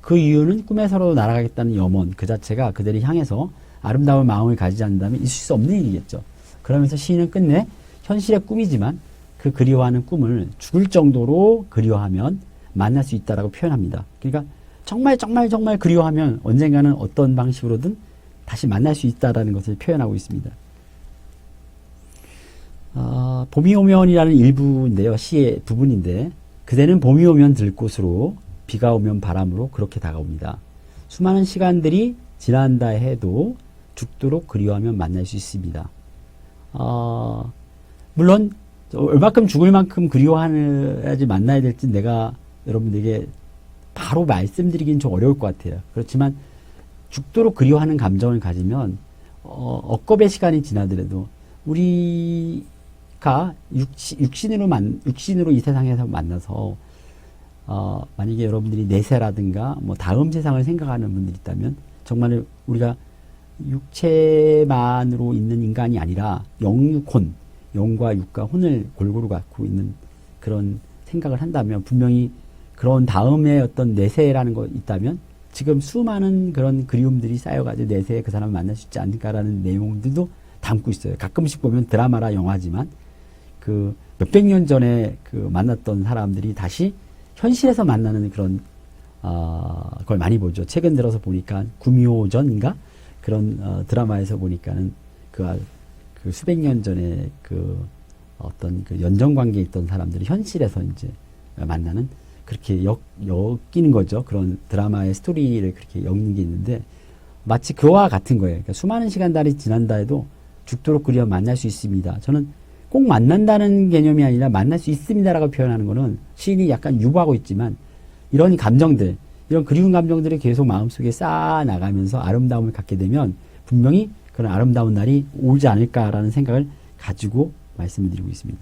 그 이유는 꿈에서라도 날아가겠다는 염원 그 자체가 그대를 향해서 아름다운 마음을 가지지 않는다면 있을 수 없는 일이겠죠. 그러면서 시인은 끝내 현실의 꿈이지만 그 그리워하는 꿈을 죽을 정도로 그리워하면 만날 수 있다라고 표현합니다. 그러니까 정말 그리워하면 언젠가는 어떤 방식으로든 다시 만날 수 있다라는 것을 표현하고 있습니다. 봄이 오면이라는 일부인데요. 시의 부분인데, 그대는 봄이 오면 들꽃으로 비가 오면 바람으로 그렇게 다가옵니다. 수많은 시간들이 지난다 해도 죽도록 그리워하면 만날 수 있습니다. 물론 얼마큼 죽을 만큼 그리워해야지 만나야 될지 내가 여러분들에게 바로 말씀드리긴 좀 어려울 것 같아요. 그렇지만 죽도록 그리워하는 감정을 가지면 억겁의 시간이 지나더라도 우리가 육신으로 이 세상에서 만나서 만약에 여러분들이 내세라든가 뭐 다음 세상을 생각하는 분들이 있다면 정말 우리가 육체만으로 있는 인간이 아니라 영육혼, 영과 육과 혼을 골고루 갖고 있는 그런 생각을 한다면 분명히 그런 다음에 어떤 내세라는 거 있다면 지금 수많은 그런 그리움들이 쌓여가지고 내세에 그 사람을 만날 수 있지 않을까라는 내용들도 담고 있어요. 가끔씩 보면 드라마나 영화지만 그 몇백 년 전에 그 만났던 사람들이 다시 현실에서 만나는 그런 걸 많이 보죠. 최근 들어서 보니까 구미호전인가 그런 드라마에서 보니까는 그 수백 년 전에 그 어떤 그 연정 관계에 있던 사람들이 현실에서 이제 만나는 그렇게 엮이는 거죠. 그런 드라마의 스토리를 그렇게 엮는 게 있는데 마치 그와 같은 거예요. 그러니까 수많은 시간들이 지난다 해도 죽도록 그리워 만날 수 있습니다. 저는 꼭 만난다는 개념이 아니라 만날 수 있습니다라고 표현하는 거는 시인이 약간 유보하고 있지만 이런 감정들, 이런 그리운 감정들이 계속 마음속에 쌓아 나가면서 아름다움을 갖게 되면 분명히 그런 아름다운 날이 오지 않을까라는 생각을 가지고 말씀을 드리고 있습니다.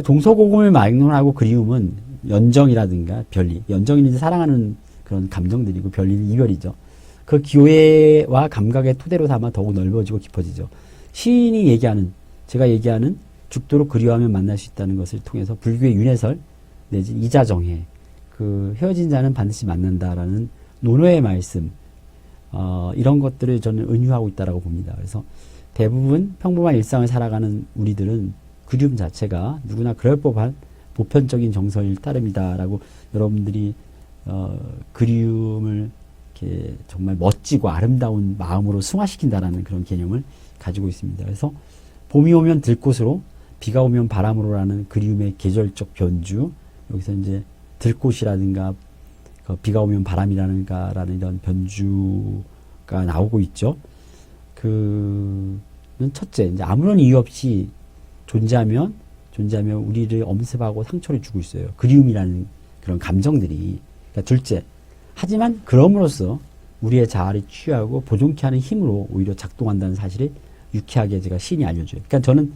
동서고금을 막론하고 그리움은 연정이라든가 별리, 연정이는 이제 사랑하는 그런 감정들이고 별리는 이별이죠. 그 기호와 감각의 토대로 삼아 더욱 넓어지고 깊어지죠. 시인이 얘기하는, 제가 얘기하는 죽도록 그리워하면 만날 수 있다는 것을 통해서 불교의 윤회설 내지 이자정해, 그 헤어진 자는 반드시 만난다라는 논어의 말씀, 이런 것들을 저는 은유하고 있다라고 봅니다. 그래서 대부분 평범한 일상을 살아가는 우리들은 그리움 자체가 누구나 그럴 법한 보편적인 정서일 따름이다라고 여러분들이 그리움을 이렇게 정말 멋지고 아름다운 마음으로 승화시킨다라는 그런 개념을 가지고 있습니다. 그래서 봄이 오면 들꽃으로 비가 오면 바람으로라는 그리움의 계절적 변주, 여기서 이제 들꽃이라든가 비가 오면 바람이라는가라는 이런 변주가 나오고 있죠. 그는 첫째, 이제 아무런 이유 없이 존재하면 우리를 엄습하고 상처를 주고 있어요. 그리움이라는 그런 감정들이. 그러니까 둘째, 하지만 그럼으로써 우리의 자아를 취하고 보존케 하는 힘으로 오히려 작동한다는 사실을 유쾌하게 제가 시인이 알려줘요. 그러니까 저는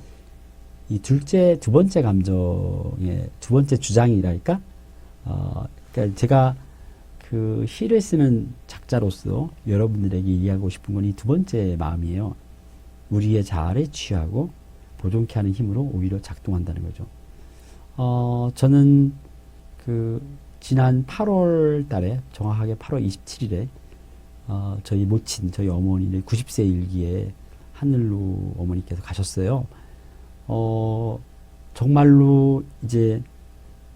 이 두 번째 감정의 두 번째 주장이랄까? 그러니까 제가 그 시를 쓰는 작자로서 여러분들에게 이해하고 싶은 건 이 두 번째 마음이에요. 우리의 자아를 취하고 보존케 하는 힘으로 오히려 작동한다는 거죠. 저는 그 지난 8월 달에 정확하게 8월 27일에 저희 모친, 저희 어머니를 90세 일기에 하늘로 어머니께서 가셨어요. 정말로 이제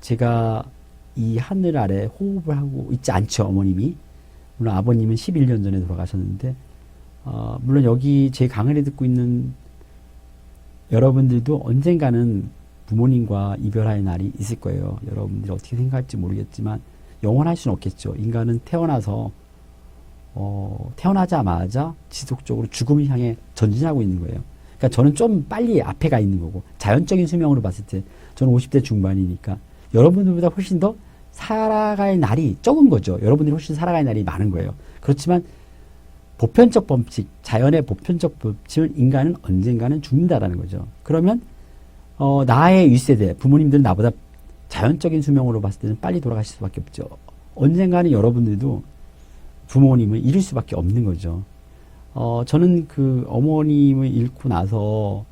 제가 이 하늘 아래 호흡을 하고 있지 않죠, 어머님이. 물론 아버님은 11년 전에 돌아가셨는데, 물론 여기 제 강의를 듣고 있는 여러분들도 언젠가는 부모님과 이별할 날이 있을 거예요. 여러분들이 어떻게 생각할지 모르겠지만 영원할 수는 없겠죠. 인간은 태어나서 태어나자마자 지속적으로 죽음을 향해 전진하고 있는 거예요. 그러니까 저는 좀 빨리 앞에 가 있는 거고 자연적인 수명으로 봤을 때 저는 50대 중반이니까 여러분들보다 훨씬 더 살아갈 날이 적은 거죠. 여러분들이 훨씬 살아갈 날이 많은 거예요. 그렇지만 보편적 법칙, 자연의 보편적 법칙을 인간은 언젠가는 죽는다라는 거죠. 그러면 나의 윗세대, 부모님들은 나보다 자연적인 수명으로 봤을 때는 빨리 돌아가실 수밖에 없죠. 언젠가는 여러분들도 부모님을 잃을 수밖에 없는 거죠. 저는 그 어머님을 잃고 나서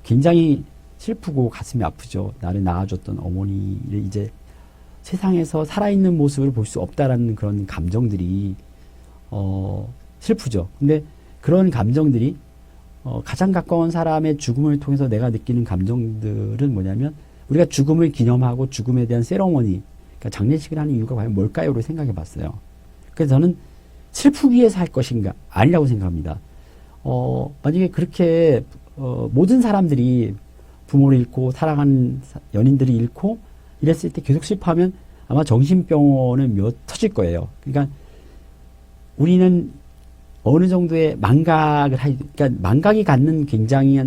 굉장히 슬프고 가슴이 아프죠. 나를 낳아줬던 어머니를 이제 세상에서 살아있는 모습을 볼 수 없다라는 그런 감정들이 슬프죠. 근데 그런 감정들이 가장 가까운 사람의 죽음을 통해서 내가 느끼는 감정들은 뭐냐면 우리가 죽음을 기념하고 죽음에 대한 세레머니, 그러니까 장례식을 하는 이유가 과연 뭘까요를 생각해 봤어요. 그래서 저는 슬프기 위해서 할 것인가? 아니라고 생각합니다. 만약에 그렇게 모든 사람들이 부모를 잃고 사랑하는 연인들이 잃고 이랬을 때 계속 슬퍼하면 아마 정신병원은 터질 거예요. 그러니까 우리는 어느 정도의 그러니까 망각이 갖는 굉장히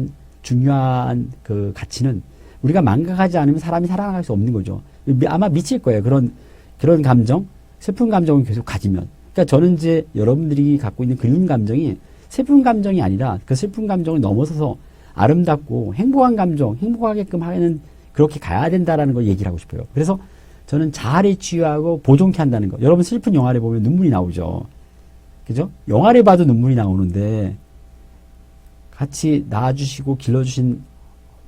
중요한 그 가치는 우리가 망각하지 않으면 사람이 살아나갈 수 없는 거죠. 아마 미칠 거예요. 그런 감정, 슬픈 감정을 계속 가지면. 그러니까 저는 이제 여러분들이 갖고 있는 그리운 감정이 슬픈 감정이 아니라 그 슬픈 감정을 넘어서서 아름답고 행복한 감정, 행복하게끔 하는 그렇게 가야 된다라는 걸 얘기를 하고 싶어요. 그래서 저는 자아를 치유하고 보존케 한다는 거. 여러분 슬픈 영화를 보면 눈물이 나오죠. 그죠? 영화를 봐도 눈물이 나오는데 같이 낳아주시고 길러주신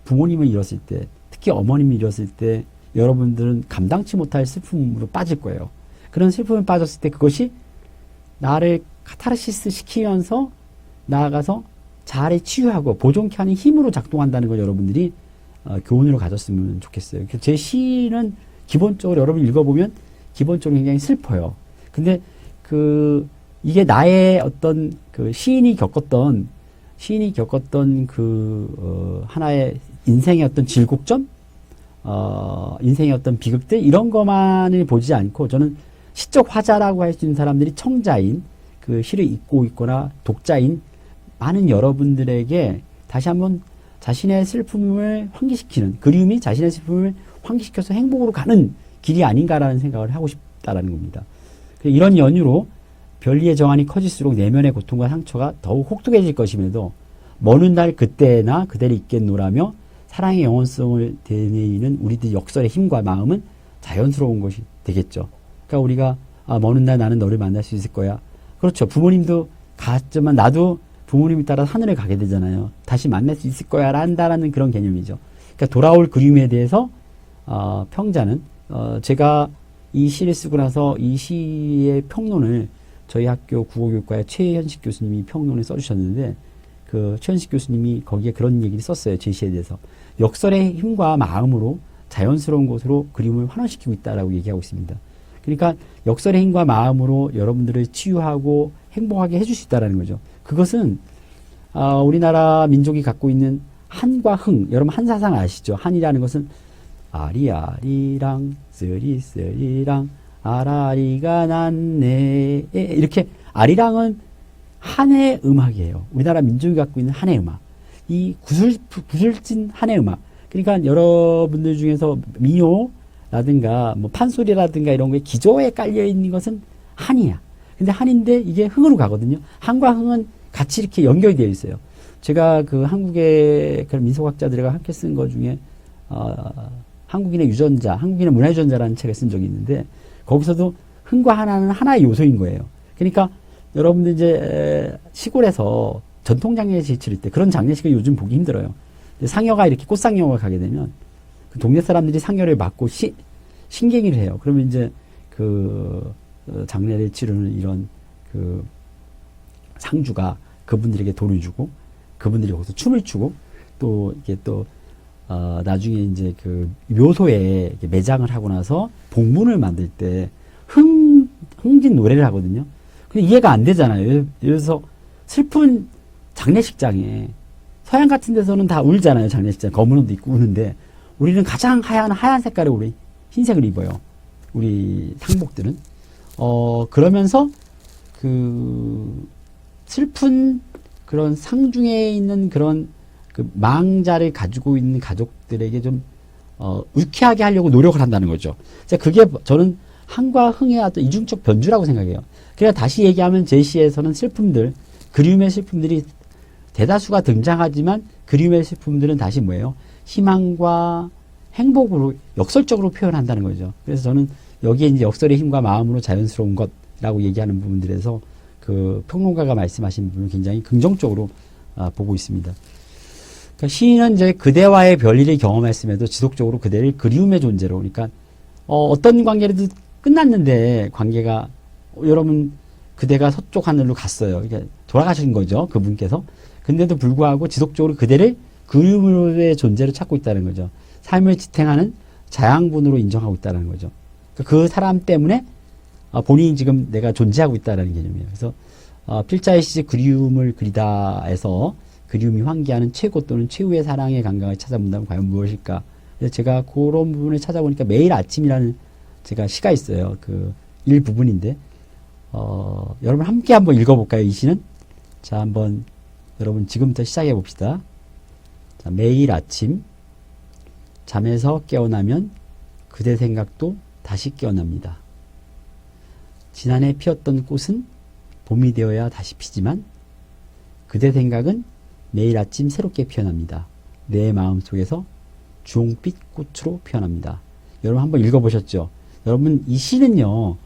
부모님을 잃었을 때, 특히 어머님을 잃었을 때 여러분들은 감당치 못할 슬픔으로 빠질 거예요. 그런 슬픔에 빠졌을 때 그것이 나를 카타르시스 시키면서 나아가서 자아를 치유하고 보존케 하는 힘으로 작동한다는 걸 여러분들이 교훈으로 가졌으면 좋겠어요. 제 시는 기본적으로 여러분 읽어보면 기본적으로 굉장히 슬퍼요. 근데 이게 나의 어떤 시인이 겪었던 하나의 인생의 어떤 질곡점, 인생의 어떤 비극들, 이런 것만을 보지 않고 저는 시적 화자라고 할 수 있는 사람들이 청자인, 그 시를 읽고 있거나 독자인 많은 여러분들에게 다시 한번 자신의 슬픔을 환기시키는, 그리움이 자신의 슬픔을 환기시켜서 행복으로 가는 길이 아닌가라는 생각을 하고 싶다라는 겁니다. 이런 연유로 별리의 정한이 커질수록 내면의 고통과 상처가 더욱 혹독해질 것임에도 먼 날 그때나 그대를 잊겠노라며 사랑의 영원성을 되뇌이는 우리들 역설의 힘과 마음은 자연스러운 것이 되겠죠. 그러니까 우리가 먼 날 나는 너를 만날 수 있을 거야. 그렇죠. 부모님도 갔지만 나도 부모님에 따라 하늘에 가게 되잖아요. 다시 만날 수 있을 거야 한다라는 그런 개념이죠. 그러니까 돌아올 그리움에 대해서 평자는 제가 이 시를 쓰고 나서 이 시의 평론을 저희 학교 국어교육과의 최현식 교수님이 평론을 써주셨는데 그 최현식 교수님이 거기에 그런 얘기를 썼어요. 제 시에 대해서. 역설의 힘과 마음으로 자연스러운 곳으로 그림을 환원시키고 있다라고 얘기하고 있습니다. 그러니까 역설의 힘과 마음으로 여러분들을 치유하고 행복하게 해줄 수 있다는 거죠. 그것은 우리나라 민족이 갖고 있는 한과 흥, 여러분 한사상 아시죠? 한이라는 것은 아리아리랑 쓰리쓰리랑 아라리가 났네, 이렇게 아리랑은 한의 음악이에요. 우리나라 민족이 갖고 있는 한의 음악, 이 구슬진 한의 음악. 그러니까 여러분들 중에서 미호라든가 뭐 판소리라든가 이런 거에 기저에 깔려 있는 것은 한이야. 근데 한인데 이게 흥으로 가거든요. 한과 흥은 같이 이렇게 연결이 되어 있어요. 제가 그 한국의 그런 민속학자들과 함께 쓴 것 중에 한국인의 유전자, 한국인의 문화유전자라는 책을 쓴 적이 있는데 거기서도 흥과 한화는 하나의 요소인 거예요. 그러니까 여러분들 이제 시골에서 전통 장례식 치를 때 그런 장례식을 요즘 보기 힘들어요. 상여가 이렇게 꽃상여가 가게 되면 그 동네 사람들이 상여를 맡고 신경을 해요. 그러면 이제 장례를 치르는 이런 상주가 그분들에게 돈을 주고 그분들이 거기서 춤을 추고 또 이게 또 나중에 이제 묘소에 매장을 하고 나서 봉분을 만들 때 흥진 노래를 하거든요. 근데 이해가 안 되잖아요. 예를 들어서 슬픈 장례식장에 서양 같은 데서는 다 울잖아요. 장례식장 검은 옷도 입고 우는데 우리는 가장 하얀 색깔의 우리 흰색을 입어요. 우리 상복들은 그러면서 슬픈 그런 상중에 있는 그런 망자를 가지고 있는 가족들에게 좀 유쾌하게 하려고 노력을 한다는 거죠. 그게 저는 한과 흥의 어떤 이중적 변주라고 생각해요. 그러니까 다시 얘기하면 제 시에서는 슬픔들, 그리움의 슬픔들이 대다수가 등장하지만 그리움의 슬픔들은 다시 뭐예요? 희망과 행복으로 역설적으로 표현한다는 거죠. 그래서 저는 여기에 이제 역설의 힘과 마음으로 자연스러운 것이라고 얘기하는 부분들에서 그 평론가가 말씀하신 부분을 굉장히 긍정적으로 보고 있습니다. 그러니까 시인은 이제 그대와의 별일을 경험했음에도 지속적으로 그대를 그리움의 존재로, 그러니까 어떤 관계라도 끝났는데 관계가 여러분 그대가 서쪽 하늘로 갔어요. 그러니까 돌아가신 거죠. 그분께서. 근데도 불구하고 지속적으로 그대를 그리움의 존재로 찾고 있다는 거죠. 삶을 지탱하는 자양분으로 인정하고 있다는 거죠. 그 사람 때문에 본인이 지금 내가 존재하고 있다는 개념이에요. 그래서 필자의 시지 그리움을 그리다에서 그리움이 환기하는 최고 또는 최후의 사랑의 감각을 찾아본다면 과연 무엇일까? 그래서 제가 그런 부분을 찾아보니까 매일 아침이라는 제가 시가 있어요. 그 일부분인데 여러분 함께 한번 읽어볼까요? 이 시는? 자, 한번 여러분 지금부터 시작해 봅시다. 자, 매일 아침 잠에서 깨어나면 그대 생각도 다시 깨어납니다. 지난해 피었던 꽃은 봄이 되어야 다시 피지만 그대 생각은 매일 아침 새롭게 피어납니다. 내 마음속에서 주홍빛 꽃으로 피어납니다. 여러분 한번 읽어보셨죠? 여러분 이 시는요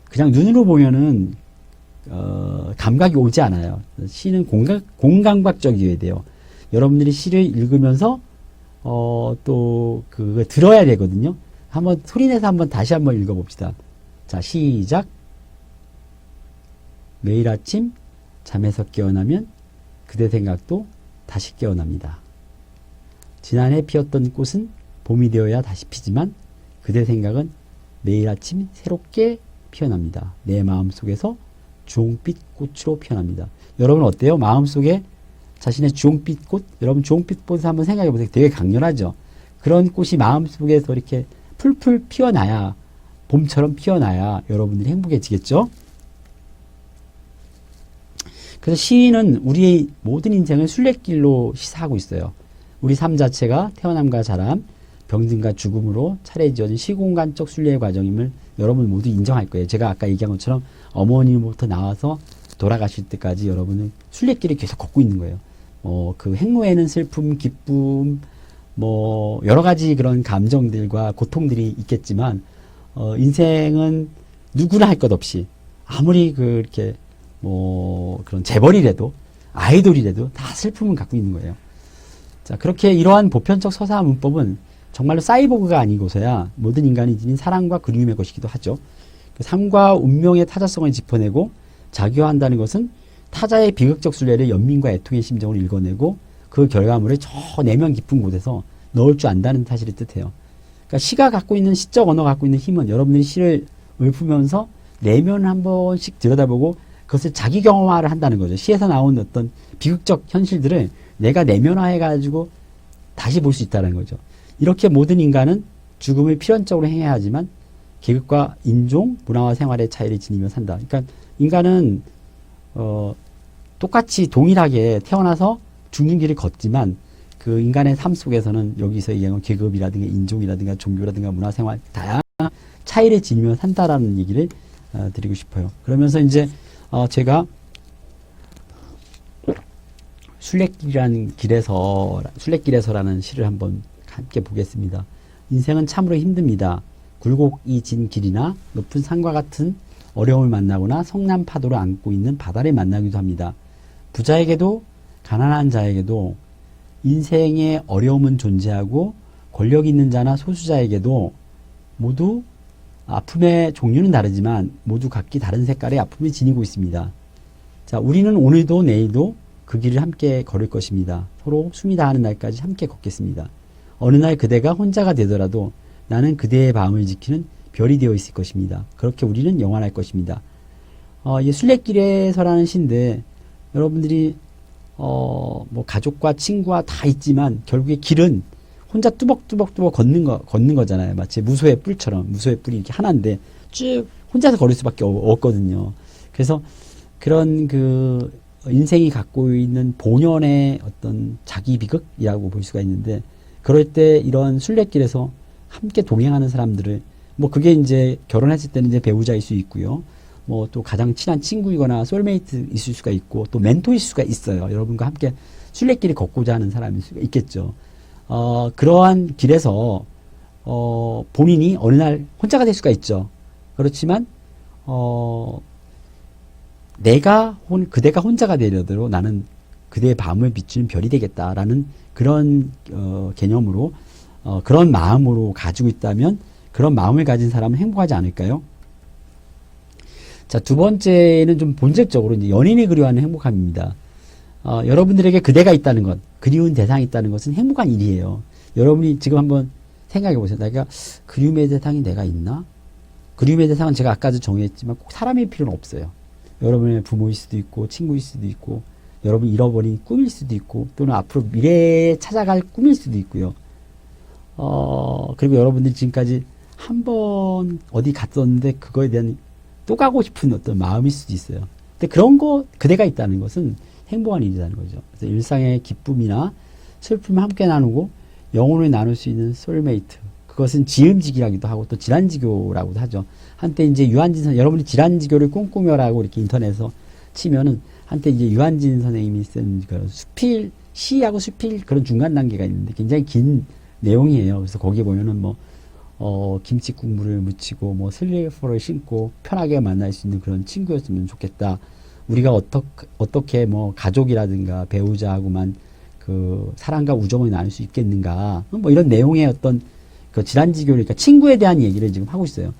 그냥 눈으로 보면은 감각이 오지 않아요. 시는 공감각적이어야 돼요. 여러분들이 시를 읽으면서 또 그거 들어야 되거든요. 한번 소리내서 한번 다시 한번 읽어봅시다. 자, 시작. 매일 아침 잠에서 깨어나면 그대 생각도 다시 깨어납니다. 지난해 피었던 꽃은 봄이 되어야 다시 피지만 그대 생각은 매일 아침 새롭게 피어납니다. 내 마음속에서 주홍빛 꽃으로 피어납니다. 여러분 어때요? 마음속에 자신의 주홍빛 꽃? 여러분 주홍빛 꽃을 한번 생각해 보세요. 되게 강렬하죠? 그런 꽃이 마음속에서 이렇게 풀풀 피어나야, 봄처럼 피어나야 여러분들이 행복해지겠죠? 그래서 시인은 우리의 모든 인생을 순례길로 시사하고 있어요. 우리 삶 자체가 태어남과 자람, 병든과 죽음으로 차례 지어진 시공간적 순례의 과정임을 여러분 모두 인정할 거예요. 제가 아까 얘기한 것처럼 어머니부터 나와서 돌아가실 때까지 여러분은 순례길을 계속 걷고 있는 거예요. 그 행로에는 슬픔, 기쁨, 여러 가지 그런 감정들과 고통들이 있겠지만, 인생은 누구나 할 것 없이, 아무리 그렇게, 그런 재벌이라도, 아이돌이라도 다 슬픔을 갖고 있는 거예요. 자, 그렇게 이러한 보편적 서사 문법은 정말로 사이보그가 아니고서야 모든 인간이 지닌 사랑과 그리움의 것이기도 하죠. 삶과 운명의 타자성을 짚어내고 자교한다는 것은 타자의 비극적 순례를 연민과 애통의 심정을 읽어내고 그 결과물을 저 내면 깊은 곳에서 넣을 줄 안다는 사실을 뜻해요. 그러니까 시가 갖고 있는 시적 언어가 갖고 있는 힘은 여러분들이 시를 읊으면서 내면을 한 번씩 들여다보고 그것을 자기 경험화를 한다는 거죠. 시에서 나온 어떤 비극적 현실들을 내가 내면화해가지고 다시 볼 수 있다는 거죠. 이렇게 모든 인간은 죽음을 필연적으로 행해야 하지만 계급과 인종, 문화와 생활의 차이를 지니며 산다. 그러니까 인간은 똑같이 동일하게 태어나서 죽는 길을 걷지만 그 인간의 삶 속에서는 여기서 얘기하는 계급이라든가 인종이라든가 종교라든가 문화생활 다양한 차이를 지니며 산다라는 얘기를 드리고 싶어요. 그러면서 이제 제가 순례길에서라는 시를 한번 함께 보겠습니다. 인생은 참으로 힘듭니다. 굴곡이 진 길이나 높은 산과 같은 어려움을 만나거나 성난 파도를 안고 있는 바다를 만나기도 합니다. 부자에게도 가난한 자에게도 인생의 어려움은 존재하고 권력 있는 자나 소수자에게도 모두 아픔의 종류는 다르지만 모두 각기 다른 색깔의 아픔을 지니고 있습니다. 자, 우리는 오늘도 내일도 그 길을 함께 걸을 것입니다. 서로 숨이 다하는 날까지 함께 걷겠습니다. 어느 날 그대가 혼자가 되더라도 나는 그대의 마음을 지키는 별이 되어 있을 것입니다. 그렇게 우리는 영원할 것입니다. 이 순례길에서라는 시인데 여러분들이 가족과 친구와 다 있지만 결국에 길은 혼자 뚜벅뚜벅 걷는 거잖아요. 마치 무소의 뿔처럼 무소의 뿔이 이렇게 하나인데 쭉 혼자서 걸을 수밖에 없거든요. 그래서 그런 그 인생이 갖고 있는 본연의 어떤 자기 비극이라고 볼 수가 있는데 그럴 때 이런 순례길에서 함께 동행하는 사람들을, 뭐 그게 이제 결혼했을 때는 이제 배우자일 수 있고요. 뭐 또 가장 친한 친구이거나 솔메이트 있을 수가 있고, 또 멘토일 수가 있어요. 여러분과 함께 순례길을 걷고자 하는 사람일 수가 있겠죠. 그러한 길에서 본인이 어느 날 혼자가 될 수가 있죠. 그렇지만 그대가 혼자가 되려도록 나는 그대의 밤을 비추는 별이 되겠다라는 그런 개념으로, 그런 마음으로 가지고 있다면, 그런 마음을 가진 사람은 행복하지 않을까요? 자, 두 번째는 좀 본질적으로 이제 연인이 그리워하는 행복함입니다. 여러분들에게 그대가 있다는 것, 그리운 대상이 있다는 것은 행복한 일이에요. 여러분이 지금 한번 생각해 보세요. 내가 그리움의 대상이 내가 있나? 그리움의 대상은 제가 아까도 정했지만 꼭 사람일 필요는 없어요. 여러분의 부모일 수도 있고, 친구일 수도 있고, 여러분 잃어버린 꿈일 수도 있고, 또는 앞으로 미래에 찾아갈 꿈일 수도 있고요. 그리고 여러분들이 지금까지 한 번 어디 갔었는데 그거에 대한 또 가고 싶은 어떤 마음일 수도 있어요. 근데 그런 그대가 있다는 것은 행복한 일이라는 거죠. 그래서 일상의 기쁨이나 슬픔을 함께 나누고 영혼을 나눌 수 있는 솔메이트. 그것은 지음지기라기도 하고 또 질환지교라고도 하죠. 한때 이제 유한진 여러분이 질환지교를 꿈꾸며라고 이렇게 인터넷에서 치면은 한때 이제 유한진 선생님이 쓴 그 수필, 시하고 수필 그런 중간 단계가 있는데 굉장히 긴 내용이에요. 그래서 거기 보면은 뭐, 김치 국물을 묻히고 뭐 슬리퍼를 신고 편하게 만날 수 있는 그런 친구였으면 좋겠다. 우리가 어떻게 뭐 가족이라든가 배우자하고만 그 사랑과 우정을 나눌 수 있겠는가. 뭐 이런 내용의 어떤 그 질환지교, 그러니까 친구에 대한 얘기를 지금 하고 있어요.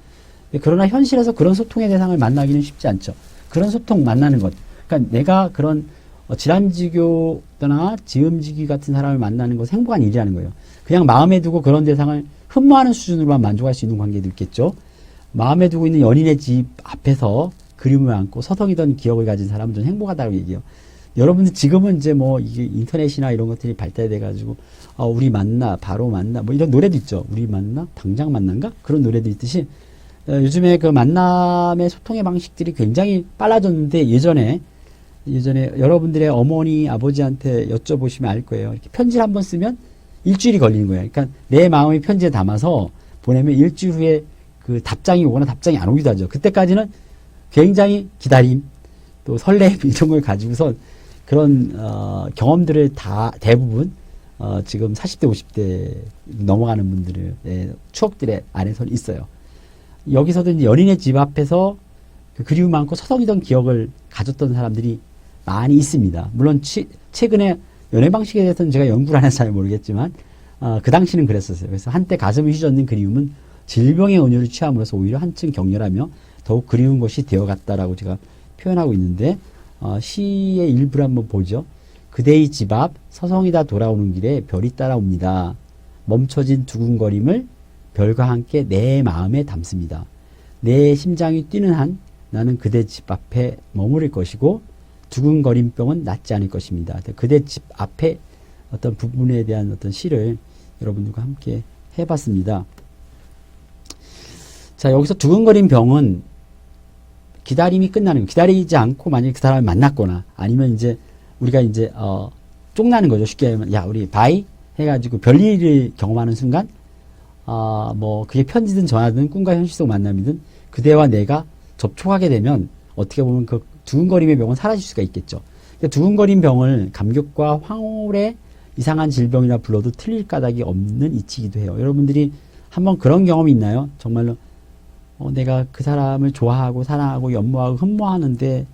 그러나 현실에서 그런 소통의 대상을 만나기는 쉽지 않죠. 그런 소통 만나는 것. 그러니까 내가 그런 질환지교나 지음지기 같은 사람을 만나는 것은 행복한 일이라는 거예요. 그냥 마음에 두고 그런 대상을 흠모하는 수준으로만 만족할 수 있는 관계도 있겠죠. 마음에 두고 있는 연인의 집 앞에서 그림을 안고 서성이던 기억을 가진 사람은 좀 행복하다고 얘기해요. 여러분들 지금은 이제 뭐 이게 인터넷이나 이런 것들이 발달돼가지고 우리 만나, 바로 만나, 뭐 이런 노래도 있죠. 우리 만나, 당장 만난가? 그런 노래도 있듯이 요즘에 그 만남의 소통의 방식들이 굉장히 빨라졌는데 예전에 여러분들의 어머니, 아버지한테 여쭤보시면 알 거예요. 이렇게 편지를 한번 쓰면 일주일이 걸리는 거예요. 그러니까 내 마음의 편지에 담아서 보내면 일주일 후에 그 답장이 오거나 답장이 안 오기도 하죠. 그때까지는 굉장히 기다림, 또 설렘 이런 걸 가지고서 그런 경험들을 다 대부분 지금 40대, 50대 넘어가는 분들의 추억들의 안에서 있어요. 여기서도 이제 연인의 집 앞에서 그 그리움 많고 서성이던 기억을 가졌던 사람들이 많이 있습니다. 물론 최근에 연애 방식에 대해서는 제가 연구를 안 해서 잘 모르겠지만 그 당시는 그랬었어요. 그래서 한때 가슴을 휘젓는 그리움은 질병의 은유를 취함으로써 오히려 한층 격렬하며 더욱 그리운 것이 되어갔다라고 제가 표현하고 있는데 시의 일부를 한번 보죠. 그대의 집 앞 서성이다 돌아오는 길에 별이 따라옵니다. 멈춰진 두근거림을 별과 함께 내 마음에 담습니다. 내 심장이 뛰는 한 나는 그대 집 앞에 머무를 것이고 두근거림병은 낫지 않을 것입니다. 그대 집 앞에 어떤 부분에 대한 어떤 시를 여러분들과 함께 해봤습니다. 자, 여기서 두근거림 병은 기다림이 끝나는 거. 기다리지 않고 만약에 그 사람을 만났거나 아니면 이제 우리가 이제 쫑나는 거죠. 쉽게 하면 야 우리 바이 해가지고 별일을 경험하는 순간 뭐 그게 편지든 전화든 꿈과 현실 속 만남이든 그대와 내가 접촉하게 되면 어떻게 보면 그 두근거림의 병은 사라질 수가 있겠죠. 그러니까 두근거림 병을 감격과 황홀의 이상한 질병이라 불러도 틀릴 까닭이 없는 이치기도 해요. 여러분들이 한번 그런 경험이 있나요? 정말로 내가 그 사람을 좋아하고 사랑하고 연모하고 흠모하는데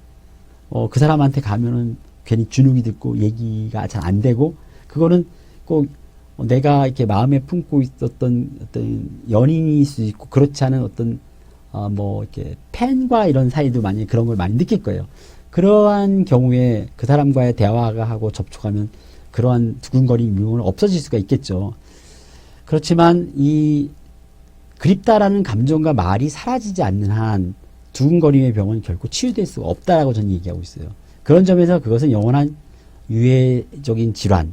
그 사람한테 가면은 괜히 주눅이 들고 얘기가 잘 안 되고 그거는 꼭 내가 이렇게 마음에 품고 있었던 어떤 연인일 수 있고 그렇지 않은 어떤 뭐 이렇게 팬과 이런 사이도 많이 그런 걸 많이 느낄 거예요. 그러한 경우에 그 사람과의 대화가 하고 접촉하면 그러한 두근거림 묘는 없어질 수가 있겠죠. 그렇지만 이 그립다라는 감정과 말이 사라지지 않는 한 두근거림의 병은 결코 치유될 수가 없다라고 저는 얘기하고 있어요. 그런 점에서 그것은 영원한 유해적인 질환,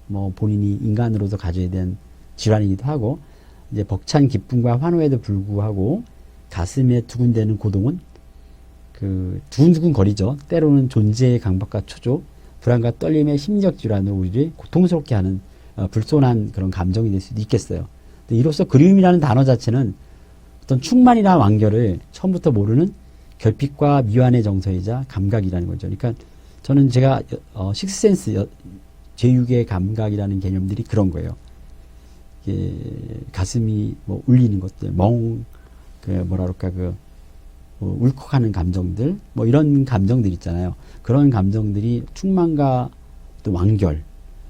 뭐 본인이 인간으로서 가져야 되는 질환이기도 하고 이제 벅찬 기쁨과 환호에도 불구하고 가슴에 두근대는 고동은 그 두근두근 거리죠. 때로는 존재의 강박과 초조, 불안과 떨림의 심리적 질환으로 우리를 고통스럽게 하는 불손한 그런 감정이 될 수도 있겠어요. 근데 이로써 그리움이라는 단어 자체는 어떤 충만이나 완결을 처음부터 모르는 결핍과 미완의 정서이자 감각이라는 거죠. 그러니까 저는 제가 식스센스 제6의 감각이라는 개념들이 그런 거예요. 가슴이 뭐 울리는 것들, 울컥하는 감정들, 뭐 이런 감정들 있잖아요. 그런 감정들이 충만과 또 완결,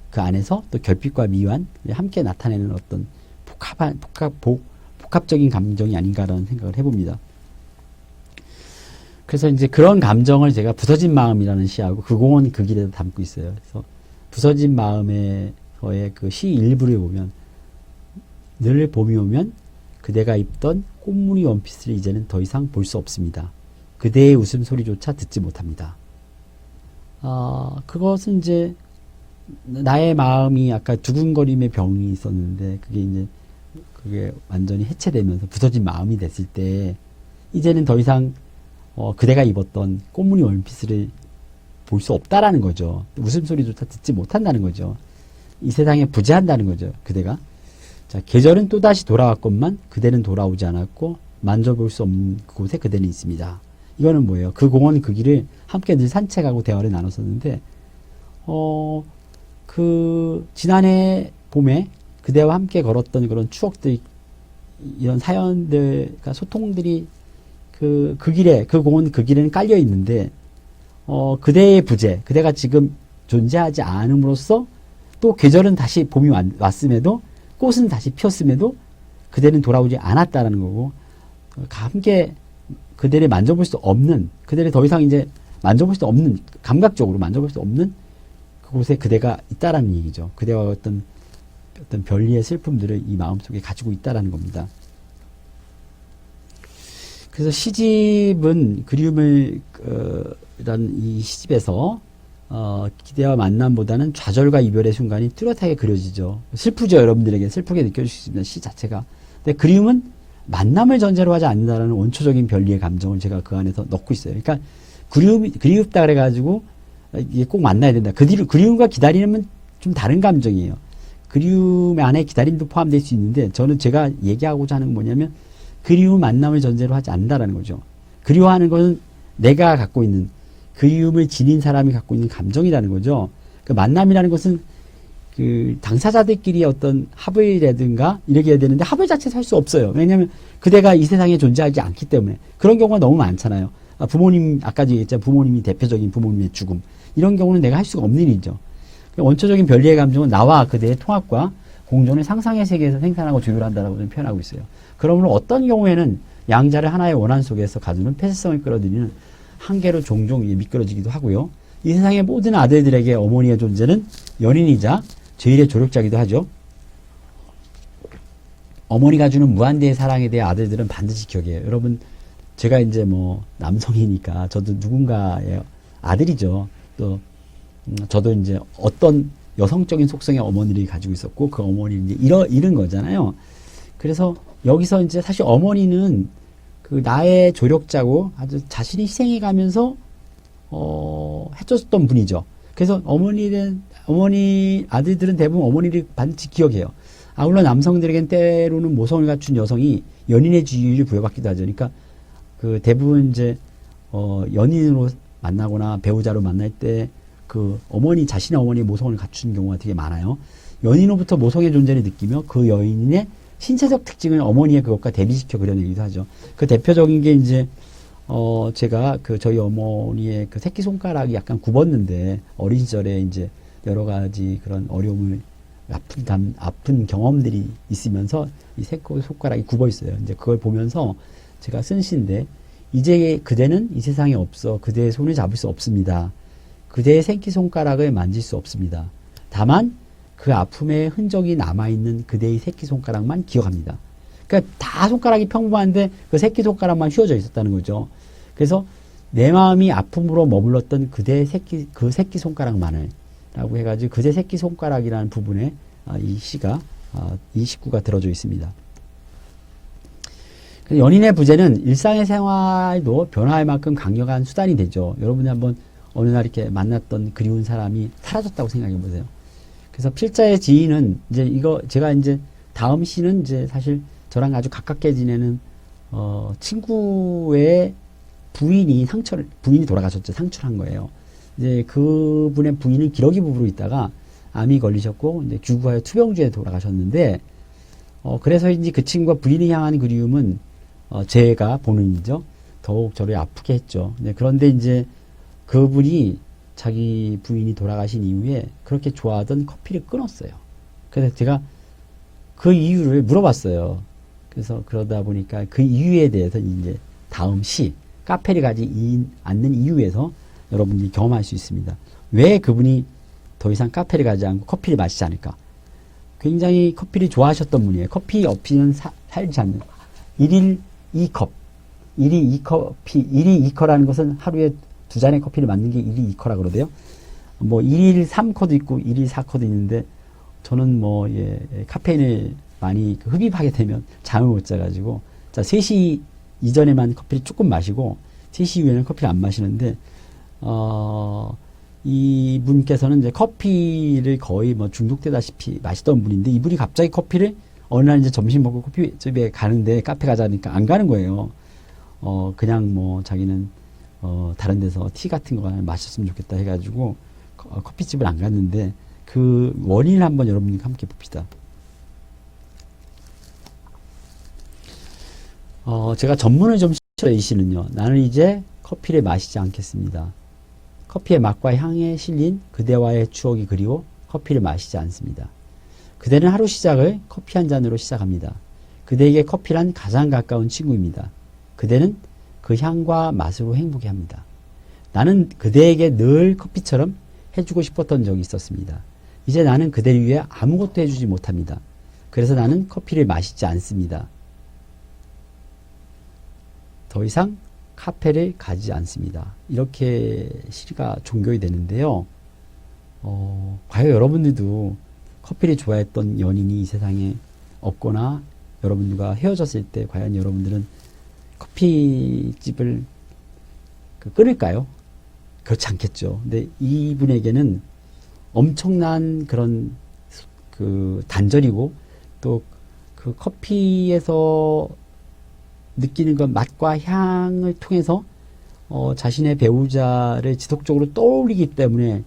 그 안에서 또 결핍과 미완 함께 나타내는 어떤 복합적인 감정이 아닌가라는 생각을 해봅니다. 그래서 이제 그런 감정을 제가 부서진 마음이라는 시하고 그 공원 그 길에도 담고 있어요. 그래서 부서진 마음에서의 그 시 일부를 보면 늘 봄이 오면 그대가 입던 꽃무늬 원피스를 이제는 더 이상 볼 수 없습니다. 그대의 웃음소리조차 듣지 못합니다. 그것은 이제 나의 마음이 아까 두근거림의 병이 있었는데 그게 완전히 해체되면서 부서진 마음이 됐을 때 이제는 더 이상 그대가 입었던 꽃무늬 원피스를 볼 수 없다라는 거죠. 웃음소리조차 듣지 못한다는 거죠. 이 세상에 부재한다는 거죠. 그대가. 자, 계절은 또다시 돌아왔건만 그대는 돌아오지 않았고 만져볼 수 없는 그곳에 그대는 있습니다. 이거는 뭐예요? 그 공원 그 길을 함께 늘 산책하고 대화를 나눴었는데 지난해 봄에 그대와 함께 걸었던 그런 추억들, 이런 사연들, 그러니까 소통들이 그 길에, 그 공원 그 길에는 깔려 있는데 그대의 부재, 그대가 지금 존재하지 않음으로써 또 계절은 다시 봄이 왔음에도 꽃은 다시 피었음에도 그대는 돌아오지 않았다라는 거고, 함께 그대를 만져볼 수 없는, 그대를 더 이상 이제 만져볼 수 없는, 감각적으로 만져볼 수 없는 그곳에 그대가 있다라는 얘기죠. 그대와 어떤 별리의 슬픔들을 이 마음속에 가지고 있다라는 겁니다. 그래서 시집은 그리움을 이런 이 시집에서 기대와 만남보다는 좌절과 이별의 순간이 뚜렷하게 그려지죠. 슬프죠. 여러분들에게 슬프게 느껴질 수 있습니다. 시 자체가. 근데 그리움은 만남을 전제로 하지 않는다라는 원초적인 별리의 감정을 제가 그 안에서 넣고 있어요. 그러니까 그리웁다 그래가지고 이게 꼭 만나야 된다. 그리움과 기다림은 좀 다른 감정이에요. 그리움 안에 기다림도 포함될 수 있는데 저는 제가 얘기하고자 하는 건 뭐냐면 그리움 만남을 전제로 하지 않는다라는 거죠. 그리워하는 것은 내가 갖고 있는, 그리움을 지닌 사람이 갖고 있는 감정이라는 거죠. 그 만남이라는 것은 그 당사자들끼리 어떤 합의라든가 이렇게 해야 되는데 합의 자체에서 할 수 없어요. 왜냐하면 그대가 이 세상에 존재하지 않기 때문에. 그런 경우가 너무 많잖아요. 부모님, 아까도 얘기했잖아요. 부모님이 대표적인 부모님의 죽음. 이런 경우는 내가 할 수가 없는 일이죠. 원초적인 별리의 감정은 나와 그대의 통합과 공존의 상상의 세계에서 생산하고 조율한다라고 저는 표현하고 있어요. 그러므로 어떤 경우에는 양자를 하나의 원한 속에서 가두는 폐쇄성을 끌어들이는 한계로 종종 미끄러지기도 하고요. 이 세상의 모든 아들들에게 어머니의 존재는 연인이자 제1의 조력자이기도 하죠. 어머니가 주는 무한대의 사랑에 대해 아들들은 반드시 기억해요. 여러분, 제가 이제 뭐 남성이니까 저도 누군가의 아들이죠. 또 저도 이제 어떤 여성적인 속성의 어머니를 가지고 있었고 그 어머니를 이제 잃은 거잖아요. 그래서 여기서 이제 사실 어머니는 그 나의 조력자고 아주 자신이 희생해 가면서 해줬던 분이죠. 그래서 아들들은 대부분 어머니를 반드시 기억해요. 물론 남성들에겐 때로는 모성을 갖춘 여성이 연인의 지위를 부여받기도 하죠. 그러니까 그 대부분 이제 연인으로 만나거나 배우자로 만날 때 그 자신의 어머니의 모성을 갖춘 경우가 되게 많아요. 연인으로부터 모성의 존재를 느끼며 그 여인의 신체적 특징을 어머니의 그것과 대비시켜 그려내기도 하죠. 그 대표적인 게 이제 제가 저희 어머니의 그 새끼손가락이 약간 굽었는데 어린 시절에 이제 여러 가지 그런 어려움을 아픈 경험들이 있으면서 이 새끼손가락이 굽어 있어요. 이제 그걸 보면서 제가 쓴 시인데, 이제 그대는 이 세상에 없어 그대의 손을 잡을 수 없습니다. 그대의 새끼손가락을 만질 수 없습니다. 다만 그 아픔의 흔적이 남아있는 그대의 새끼손가락만 기억합니다. 그러니까 다 손가락이 평범한데 그 새끼손가락만 휘어져 있었다는 거죠. 그래서 내 마음이 아픔으로 머물렀던 그대의 그 새끼손가락만을 라고 해가지고 그대 새끼손가락이라는 부분에 이 식구가 들어져 있습니다. 연인의 부재는 일상의 생활도 변화할 만큼 강력한 수단이 되죠. 여러분이 한번 어느 날 이렇게 만났던 그리운 사람이 사라졌다고 생각해 보세요. 그래서 필자의 지인은 이제 이거 제가 이제 다음 시는 이제 사실 저랑 아주 가깝게 지내는 친구의 부인이 돌아가셨죠. 상처를 한 거예요. 이제 그분의 부인은 기러기 부부로 있다가 암이 걸리셨고 이제 귀국하여 투병주에 돌아가셨는데 그래서 이제 그 친구가 부인을 향한 그리움은 제가 본인이죠. 더욱 저를 아프게 했죠. 네, 그런데 이제 그분이 자기 부인이 돌아가신 이후에 그렇게 좋아하던 커피를 끊었어요. 그래서 제가 그 이유를 물어봤어요. 그래서 그러다 보니까 그 이유에 대해서 이제 다음 시 카페를 가지 않는 이유에서 여러분들이 경험할 수 있습니다. 왜 그분이 더 이상 카페를 가지 않고 커피를 마시지 않을까? 굉장히 커피를 좋아하셨던 분이에요. 커피 없이는 살지 않는 1일 2컵. 1일 2컵라는 것은 하루에 2잔의 커피를 맞는 게 1일 2컵라 그러대요. 뭐 1일 3컵도 있고 1일 4컵도 있는데 저는 카페인을 많이 흡입하게 되면 잠을 못 자가지고 3시 이전에만 커피를 조금 마시고 3시 이후에는 커피를 안 마시는데 이 분께서는 이제 커피를 거의 중독되다시피 마시던 분인데 이분이 갑자기 커피를 어느 날 이제 점심 먹고 커피집에 가는데 카페 가자니까 안 가는 거예요. 그냥 자기는 다른 데서 티 같은 거 마셨으면 좋겠다 해가지고 커피집을 안 갔는데 그 원인을 한번 여러분과 함께 봅시다. 제가 전문을 좀 시켜요. 이 시는요. 나는 이제 커피를 마시지 않겠습니다. 커피의 맛과 향에 실린 그대와의 추억이 그리워 커피를 마시지 않습니다. 그대는 하루 시작을 커피 한 잔으로 시작합니다. 그대에게 커피란 가장 가까운 친구입니다. 그대는 그 향과 맛으로 행복해 합니다. 나는 그대에게 늘 커피처럼 해주고 싶었던 적이 있었습니다. 이제 나는 그대를 위해 아무것도 해주지 못합니다. 그래서 나는 커피를 마시지 않습니다. 더 이상 카페를 가지 않습니다. 이렇게 시가 종교이 되는데요. 과연 여러분들도 커피를 좋아했던 연인이 이 세상에 없거나 여러분들과 헤어졌을 때 과연 여러분들은 커피집을 끊을까요? 그렇지 않겠죠. 근데 이분에게는 엄청난 그런 단절이고 또 그 커피에서 느끼는 그 맛과 향을 통해서 자신의 배우자를 지속적으로 떠올리기 때문에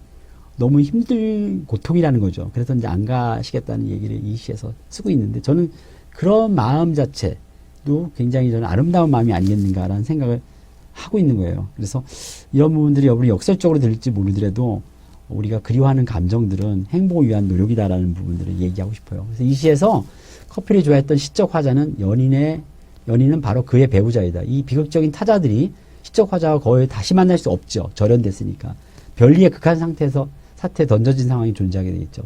너무 힘든 고통이라는 거죠. 그래서 이제 안 가시겠다는 얘기를 이 시에서 쓰고 있는데 저는 그런 마음 자체도 굉장히 저는 아름다운 마음이 아니겠는가라는 생각을 하고 있는 거예요. 그래서 이런 부분들이 여러분이 역설적으로 들릴지 모르더라도 우리가 그리워하는 감정들은 행복을 위한 노력이다라는 부분들을 얘기하고 싶어요. 그래서 이 시에서 커피를 좋아했던 시적 화자는 연인은 바로 그의 배우자이다. 이 비극적인 타자들이 시적 화자와 거의 다시 만날 수 없죠. 절연됐으니까. 별리의 극한 상태에서 사태에 던져진 상황이 존재하게 되겠죠.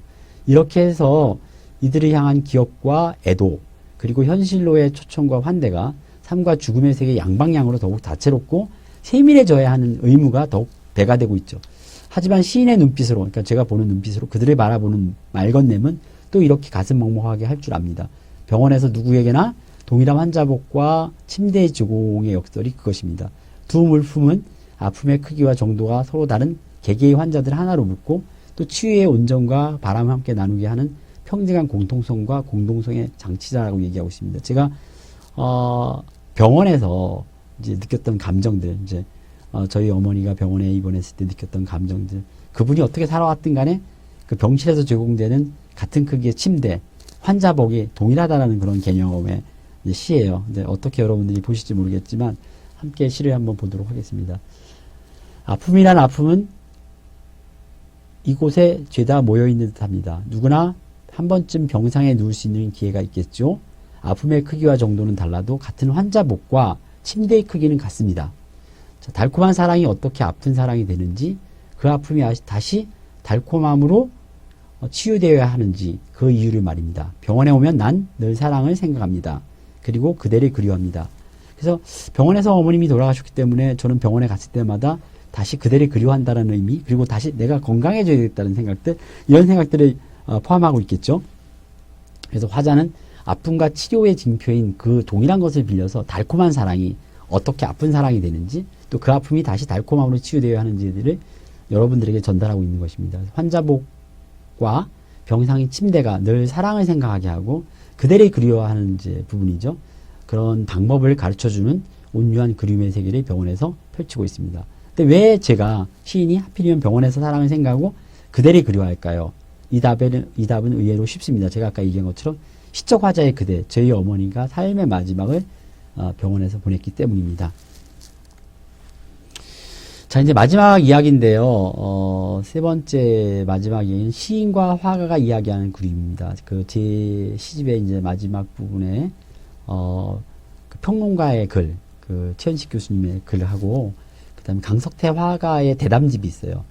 이렇게 해서 이들을 향한 기억과 애도 그리고 현실로의 초청과 환대가 삶과 죽음의 세계 양방향으로 더욱 다채롭고 세밀해져야 하는 의무가 더욱 배가 되고 있죠. 하지만 시인의 눈빛으로, 그러니까 제가 보는 눈빛으로 그들을 바라보는 말건냄은 또 이렇게 가슴 먹먹하게 할 줄 압니다. 병원에서 누구에게나 동일한 환자복과 침대의 제공의 역설이 그것입니다. 두 물품은 아픔의 크기와 정도가 서로 다른 개개의 환자들 하나로 묶고 또 치유의 온전과 바람을 함께 나누게 하는 평등한 공통성과 공동성의 장치자라고 얘기하고 있습니다. 제가 병원에서 이제 느꼈던 감정들, 이제 저희 어머니가 병원에 입원했을 때 느꼈던 감정들, 그분이 어떻게 살아왔든 간에 그 병실에서 제공되는 같은 크기의 침대, 환자복이 동일하다라는 그런 개념의 시예요. 근데 어떻게 여러분들이 보실지 모르겠지만 함께 시를 한번 보도록 하겠습니다. 아픔이란 아픔은 이곳에 죄다 모여있는 듯합니다. 누구나 한 번쯤 병상에 누울 수 있는 기회가 있겠죠. 아픔의 크기와 정도는 달라도 같은 환자복과 침대의 크기는 같습니다. 자, 달콤한 사랑이 어떻게 아픈 사랑이 되는지, 그 아픔이 다시 달콤함으로 치유되어야 하는지 그 이유를 말입니다. 병원에 오면 난 늘 사랑을 생각합니다. 그리고 그대를 그리워합니다. 그래서 병원에서 어머님이 돌아가셨기 때문에 저는 병원에 갔을 때마다 다시 그대를 그리워한다는 의미, 그리고 다시 내가 건강해져야겠다는 생각들, 이런 생각들을 포함하고 있겠죠. 그래서 화자는 아픔과 치료의 징표인 그 동일한 것을 빌려서 달콤한 사랑이 어떻게 아픈 사랑이 되는지, 또 그 아픔이 다시 달콤함으로 치유되어야 하는지를 여러분들에게 전달하고 있는 것입니다. 환자복과 병상의 침대가 늘 사랑을 생각하게 하고 그대를 그리워하는 이제 부분이죠. 그런 방법을 가르쳐주는 온유한 그리움의 세계를 병원에서 펼치고 있습니다. 근데 왜 제가 시인이 하필이면 병원에서 사랑을 생각하고 그대를 그리워할까요? 이 답은 의외로 쉽습니다. 제가 아까 얘기한 것처럼 시적 화자의 그대, 저희 어머니가 삶의 마지막을 병원에서 보냈기 때문입니다. 자, 이제 마지막 이야기인데요. 세 번째 마지막 이야기는 시인과 화가가 이야기하는 그림입니다. 그 제 시집의 이제 마지막 부분에, 그 평론가의 글, 그 최현식 교수님의 글하고, 그 다음에 강석태 화가의 대담집이 있어요.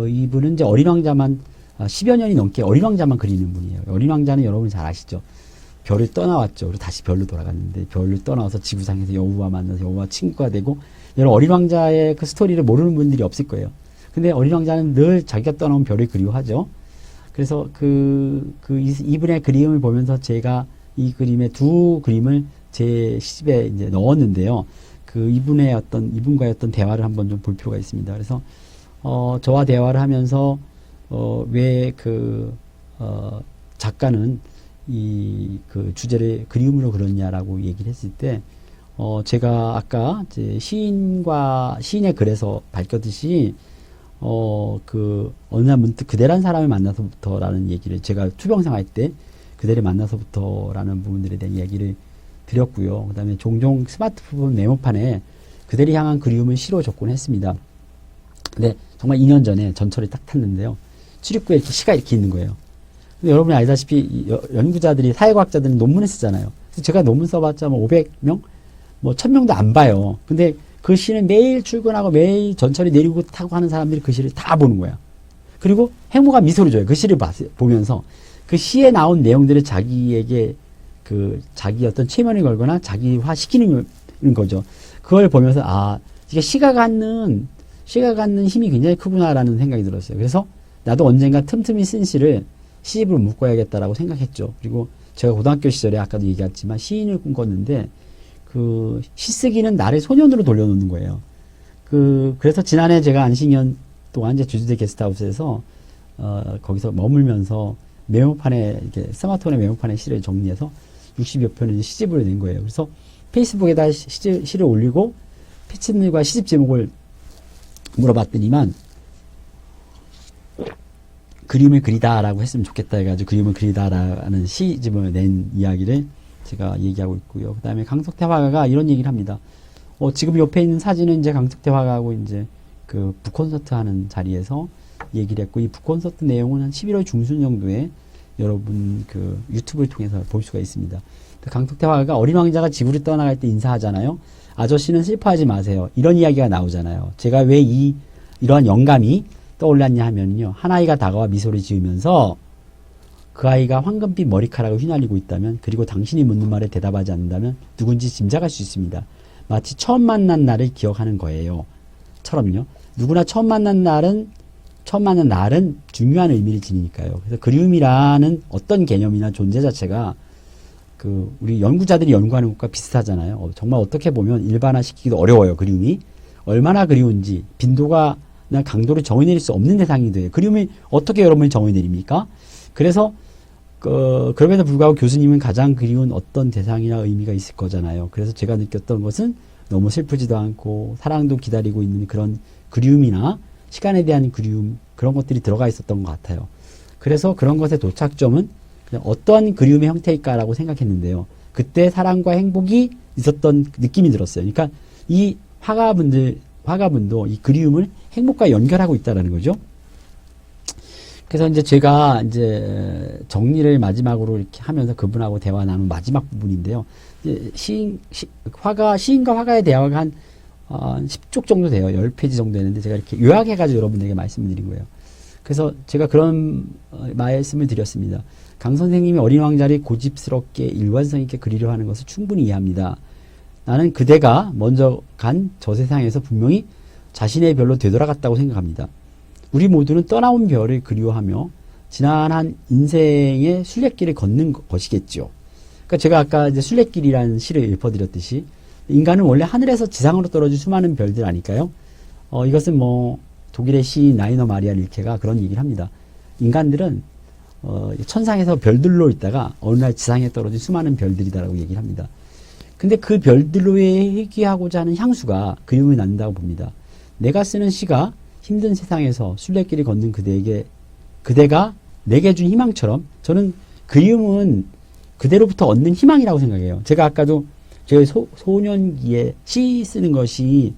이분은 이제 어린 왕자만, 10여 년이 넘게 어린 왕자만 그리는 분이에요. 어린 왕자는 여러분이 잘 아시죠? 별을 떠나왔죠. 그리고 다시 별로 돌아갔는데, 별을 떠나와서 지구상에서 여우와 만나서 여우와 친구가 되고, 여러분 어린 왕자의 그 스토리를 모르는 분들이 없을 거예요. 근데 어린 왕자는 늘 자기가 떠나온 별을 그리워하죠. 그래서 이분의 그림을 보면서 제가 이 그림의 두 그림을 제 시집에 이제 넣었는데요. 이분과의 어떤 대화를 한번 좀 볼 필요가 있습니다. 그래서, 저와 대화를 하면서, 작가는 그 주제를 그리움으로 그렸냐라고 얘기를 했을 때, 제가 아까 이제 시인의 글에서 밝혔듯이, 어느 날 문득 그대란 사람을 만나서부터라는 얘기를 제가 투병생활 때 그대를 만나서부터라는 부분들에 대한 이야기를 드렸고요. 그 다음에 종종 스마트폰 메모판에 그대를 향한 그리움을 시로 적곤 했습니다. 근데 정말 2년 전에 전철을 딱 탔는데요. 출입구에 이렇게 시가 이렇게 있는 거예요. 근데 여러분이 알다시피 연구자들이, 사회과학자들은 논문을 쓰잖아요. 그래서 제가 논문 써봤자 뭐 500명? 뭐 1000명도 안 봐요. 근데 그 시는 매일 출근하고 매일 전철이 내리고 타고 하는 사람들이 그 시를 다 보는 거야. 그리고 행모가 미소를 줘요. 그 시를 보면서 그 시에 나온 내용들을 자기에게 자기 어떤 체면을 걸거나 자기화 시키는 거죠. 그걸 보면서 이게 시가 갖는 힘이 굉장히 크구나라는 생각이 들었어요. 그래서 나도 언젠가 틈틈이 쓴 시를 시집으로 묶어야겠다라고 생각했죠. 그리고 제가 고등학교 시절에 아까도 얘기했지만 시인을 꿈꿨는데 시 쓰기는 나를 소년으로 돌려놓는 거예요. 그래서 지난해 제가 안식년 동안 이제 주주대 게스트하우스에서, 거기서 머물면서 스마트폰의 메모판에 시를 정리해서 60여 편을 시집을 낸 거예요. 그래서 페이스북에다 시를 올리고 피치들과 시집 제목을 물어봤더니만, 그림을 그리다라고 했으면 좋겠다 해가지고 그림을 그리다라는 시집을 낸 이야기를 제가 얘기하고 있고요. 그 다음에 강석태 화가가 이런 얘기를 합니다. 지금 옆에 있는 사진은 이제 강석태 화가하고 이제 그 북콘서트 하는 자리에서 얘기를 했고, 이 북콘서트 내용은 한 11월 중순 정도에 여러분 유튜브를 통해서 볼 수가 있습니다. 강석태 화가가 어린 왕자가 지구를 떠나갈 때 인사하잖아요. 아저씨는 슬퍼하지 마세요. 이런 이야기가 나오잖아요. 제가 왜 이러한 영감이 떠올랐냐 하면요. 한 아이가 다가와 미소를 지으면서 그 아이가 황금빛 머리카락을 휘날리고 있다면, 그리고 당신이 묻는 말에 대답하지 않는다면 누군지 짐작할 수 있습니다. 마치 처음 만난 날을 기억하는 거예요. 처럼요. 누구나 처음 만난 날은 중요한 의미를 지니까요. 그래서 그리움이라는 어떤 개념이나 존재 자체가 우리 연구자들이 연구하는 것과 비슷하잖아요. 정말 어떻게 보면 일반화시키기도 어려워요. 그리움이 얼마나 그리운지 빈도가 강도를 정의내릴 수 없는 대상이 돼요. 그리움이 어떻게 여러분이 정의내립니까? 그래서 그럼에도 불구하고 교수님은 가장 그리운 어떤 대상이나 의미가 있을 거잖아요. 그래서 제가 느꼈던 것은 너무 슬프지도 않고 사랑도 기다리고 있는 그런 그리움이나 시간에 대한 그리움, 그런 것들이 들어가 있었던 것 같아요. 그래서 그런 것의 도착점은 그냥 어떤 그리움의 형태일까라고 생각했는데요. 그때 사랑과 행복이 있었던 느낌이 들었어요. 그러니까 이 화가분도 이 그리움을 행복과 연결하고 있다는 거죠. 그래서 이제 제가 이제 정리를 마지막으로 이렇게 하면서 그분하고 대화 나눈 마지막 부분인데요. 시인과 화가의 대화가 한 10쪽 정도 돼요. 10페이지 정도 되는데 제가 이렇게 요약해가지고 여러분들에게 말씀을 드린 거예요. 그래서 제가 그런 말씀을 드렸습니다. 강 선생님이 어린 왕자를 고집스럽게 일관성 있게 그리려 하는 것을 충분히 이해합니다. 나는 그대가 먼저 간 저 세상에서 분명히 자신의 별로 되돌아갔다고 생각합니다. 우리 모두는 떠나온 별을 그리워하며 지난한 인생의 순례길을 걷는 것이겠죠. 그러니까 제가 아까 이제 순례길이라는 시를 읊어드렸듯이 인간은 원래 하늘에서 지상으로 떨어진 수많은 별들 아닐까요? 이것은 독일의 시인 라이너 마리아 릴케가 그런 얘기를 합니다. 인간들은 천상에서 별들로 있다가 어느 날 지상에 떨어진 수많은 별들이다라고 얘기를 합니다. 근데 그 별들로에 회귀하고자 하는 향수가 그리움이 난다고 봅니다. 내가 쓰는 시가 힘든 세상에서 순례길을 걷는 그대가 내게 준 희망처럼 저는 그리움은 그대로부터 얻는 희망이라고 생각해요. 제가 아까도 제 소년기에 시 쓰는 것이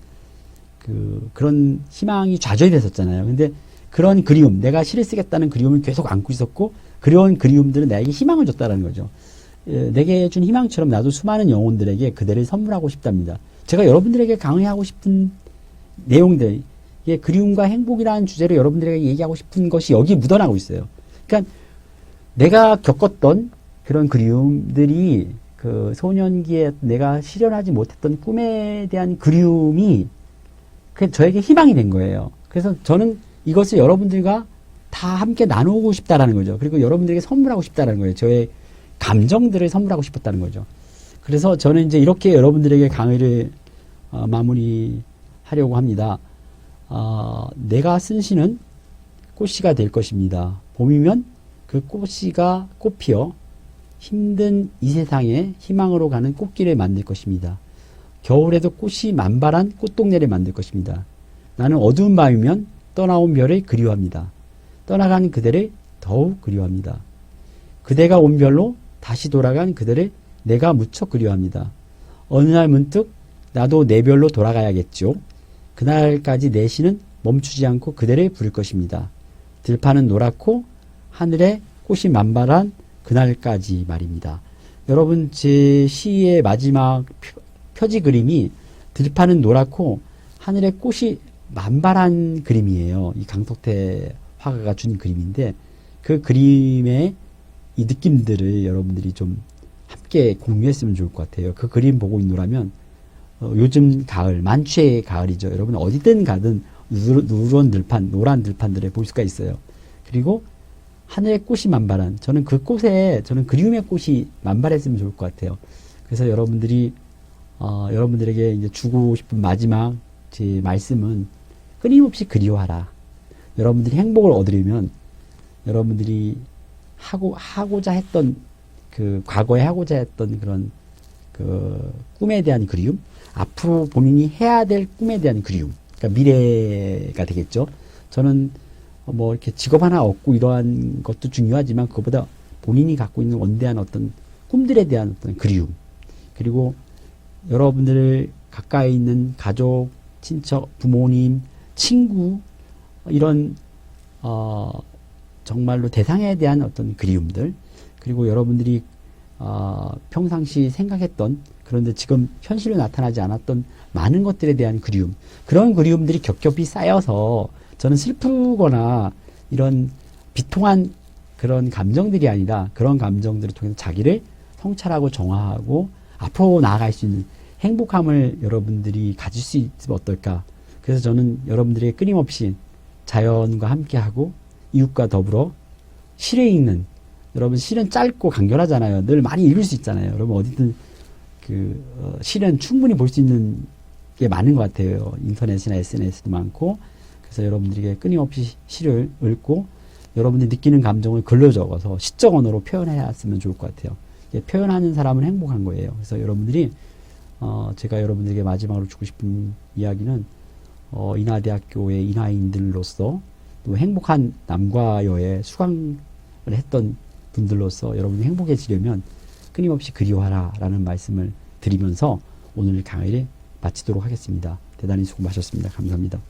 그런 희망이 좌절이 됐었잖아요. 근데 그런 그리움, 내가 시를 쓰겠다는 그리움을 계속 안고 있었고, 그런 그리움들은 나에게 희망을 줬다는 거죠. 내게 준 희망처럼 나도 수많은 영혼들에게 그대를 선물하고 싶답니다. 제가 여러분들에게 강의하고 싶은 내용들, 그리움과 행복이라는 주제로 여러분들에게 얘기하고 싶은 것이 여기 묻어나고 있어요. 그러니까 내가 겪었던 그런 그리움들이 그 소년기에 내가 실현하지 못했던 꿈에 대한 그리움이 저에게 희망이 된 거예요. 그래서 저는 이것을 여러분들과 다 함께 나누고 싶다라는 거죠. 그리고 여러분들에게 선물하고 싶다라는 거예요. 저의 감정들을 선물하고 싶었다는 거죠. 그래서 저는 이제 이렇게 여러분들에게 강의를 마무리하려고 합니다. 내가 쓴 시는 꽃씨가 될 것입니다. 봄이면 그 꽃씨가 꽃피어 힘든 이 세상에 희망으로 가는 꽃길을 만들 것입니다. 겨울에도 꽃이 만발한 꽃동네를 만들 것입니다. 나는 어두운 밤이면 떠나온 별을 그리워합니다. 떠나간 그대를 더욱 그리워합니다. 그대가 온 별로 다시 돌아간 그대를 내가 무척 그리워합니다. 어느 날 문득 나도 내 별로 돌아가야겠죠. 그날까지 내 시는 멈추지 않고 그대를 부를 것입니다. 들판은 노랗고 하늘에 꽃이 만발한 그날까지 말입니다. 여러분, 제 시의 마지막 표지 그림이 들판은 노랗고 하늘에 꽃이 만발한 그림이에요. 이 강석태 화가가 준 그림인데, 그 그림의 이 느낌들을 여러분들이 좀 함께 공유했으면 좋을 것 같아요. 그 그림 보고 있노라면 요즘 가을, 만추의 가을이죠. 여러분 어디든 가든 누런 들판, 노란 들판들을 볼 수가 있어요. 그리고 하늘에 꽃이 만발한, 저는 그 꽃에, 저는 그리움의 꽃이 만발했으면 좋을 것 같아요. 그래서 여러분들에게 이제 주고 싶은 마지막 제 말씀은 끊임없이 그리워하라. 여러분들이 행복을 얻으려면 여러분들이 하고자 했던 과거에 하고자 했던 그런 꿈에 대한 그리움, 앞으로 본인이 해야 될 꿈에 대한 그리움, 그러니까 미래가 되겠죠. 저는 뭐 이렇게 직업 하나 얻고 이러한 것도 중요하지만 그것보다 본인이 갖고 있는 원대한 어떤 꿈들에 대한 어떤 그리움, 그리고 여러분들 가까이 있는 가족, 친척, 부모님, 친구, 이런 정말로 대상에 대한 어떤 그리움들, 그리고 여러분들이 평상시 생각했던, 그런데 지금 현실로 나타나지 않았던 많은 것들에 대한 그리움, 그런 그리움들이 겹겹이 쌓여서 저는 슬프거나 이런 비통한 그런 감정들이 아니라 그런 감정들을 통해서 자기를 성찰하고 정화하고 앞으로 나아갈 수 있는 행복함을 여러분들이 가질 수 있으면 어떨까. 그래서 저는 여러분들에게 끊임없이 자연과 함께하고 이웃과 더불어 시를 읽는, 여러분 시는 짧고 간결하잖아요. 늘 많이 읽을 수 있잖아요. 여러분 어디든 시는 충분히 볼 수 있는 게 많은 것 같아요. 인터넷이나 SNS도 많고. 그래서 여러분들에게 끊임없이 시를 읽고 여러분들이 느끼는 감정을 글로 적어서 시적 언어로 표현했으면 좋을 것 같아요. 표현하는 사람은 행복한 거예요. 그래서 여러분들이 제가 여러분들에게 마지막으로 주고 싶은 이야기는 인하대학교의 인하인들로서 또 행복한 남과 여의 수강을 했던 분들로서 여러분이 행복해지려면 끊임없이 그리워하라 라는 말씀을 드리면서 오늘 강의를 마치도록 하겠습니다. 대단히 수고 많으셨습니다. 감사합니다.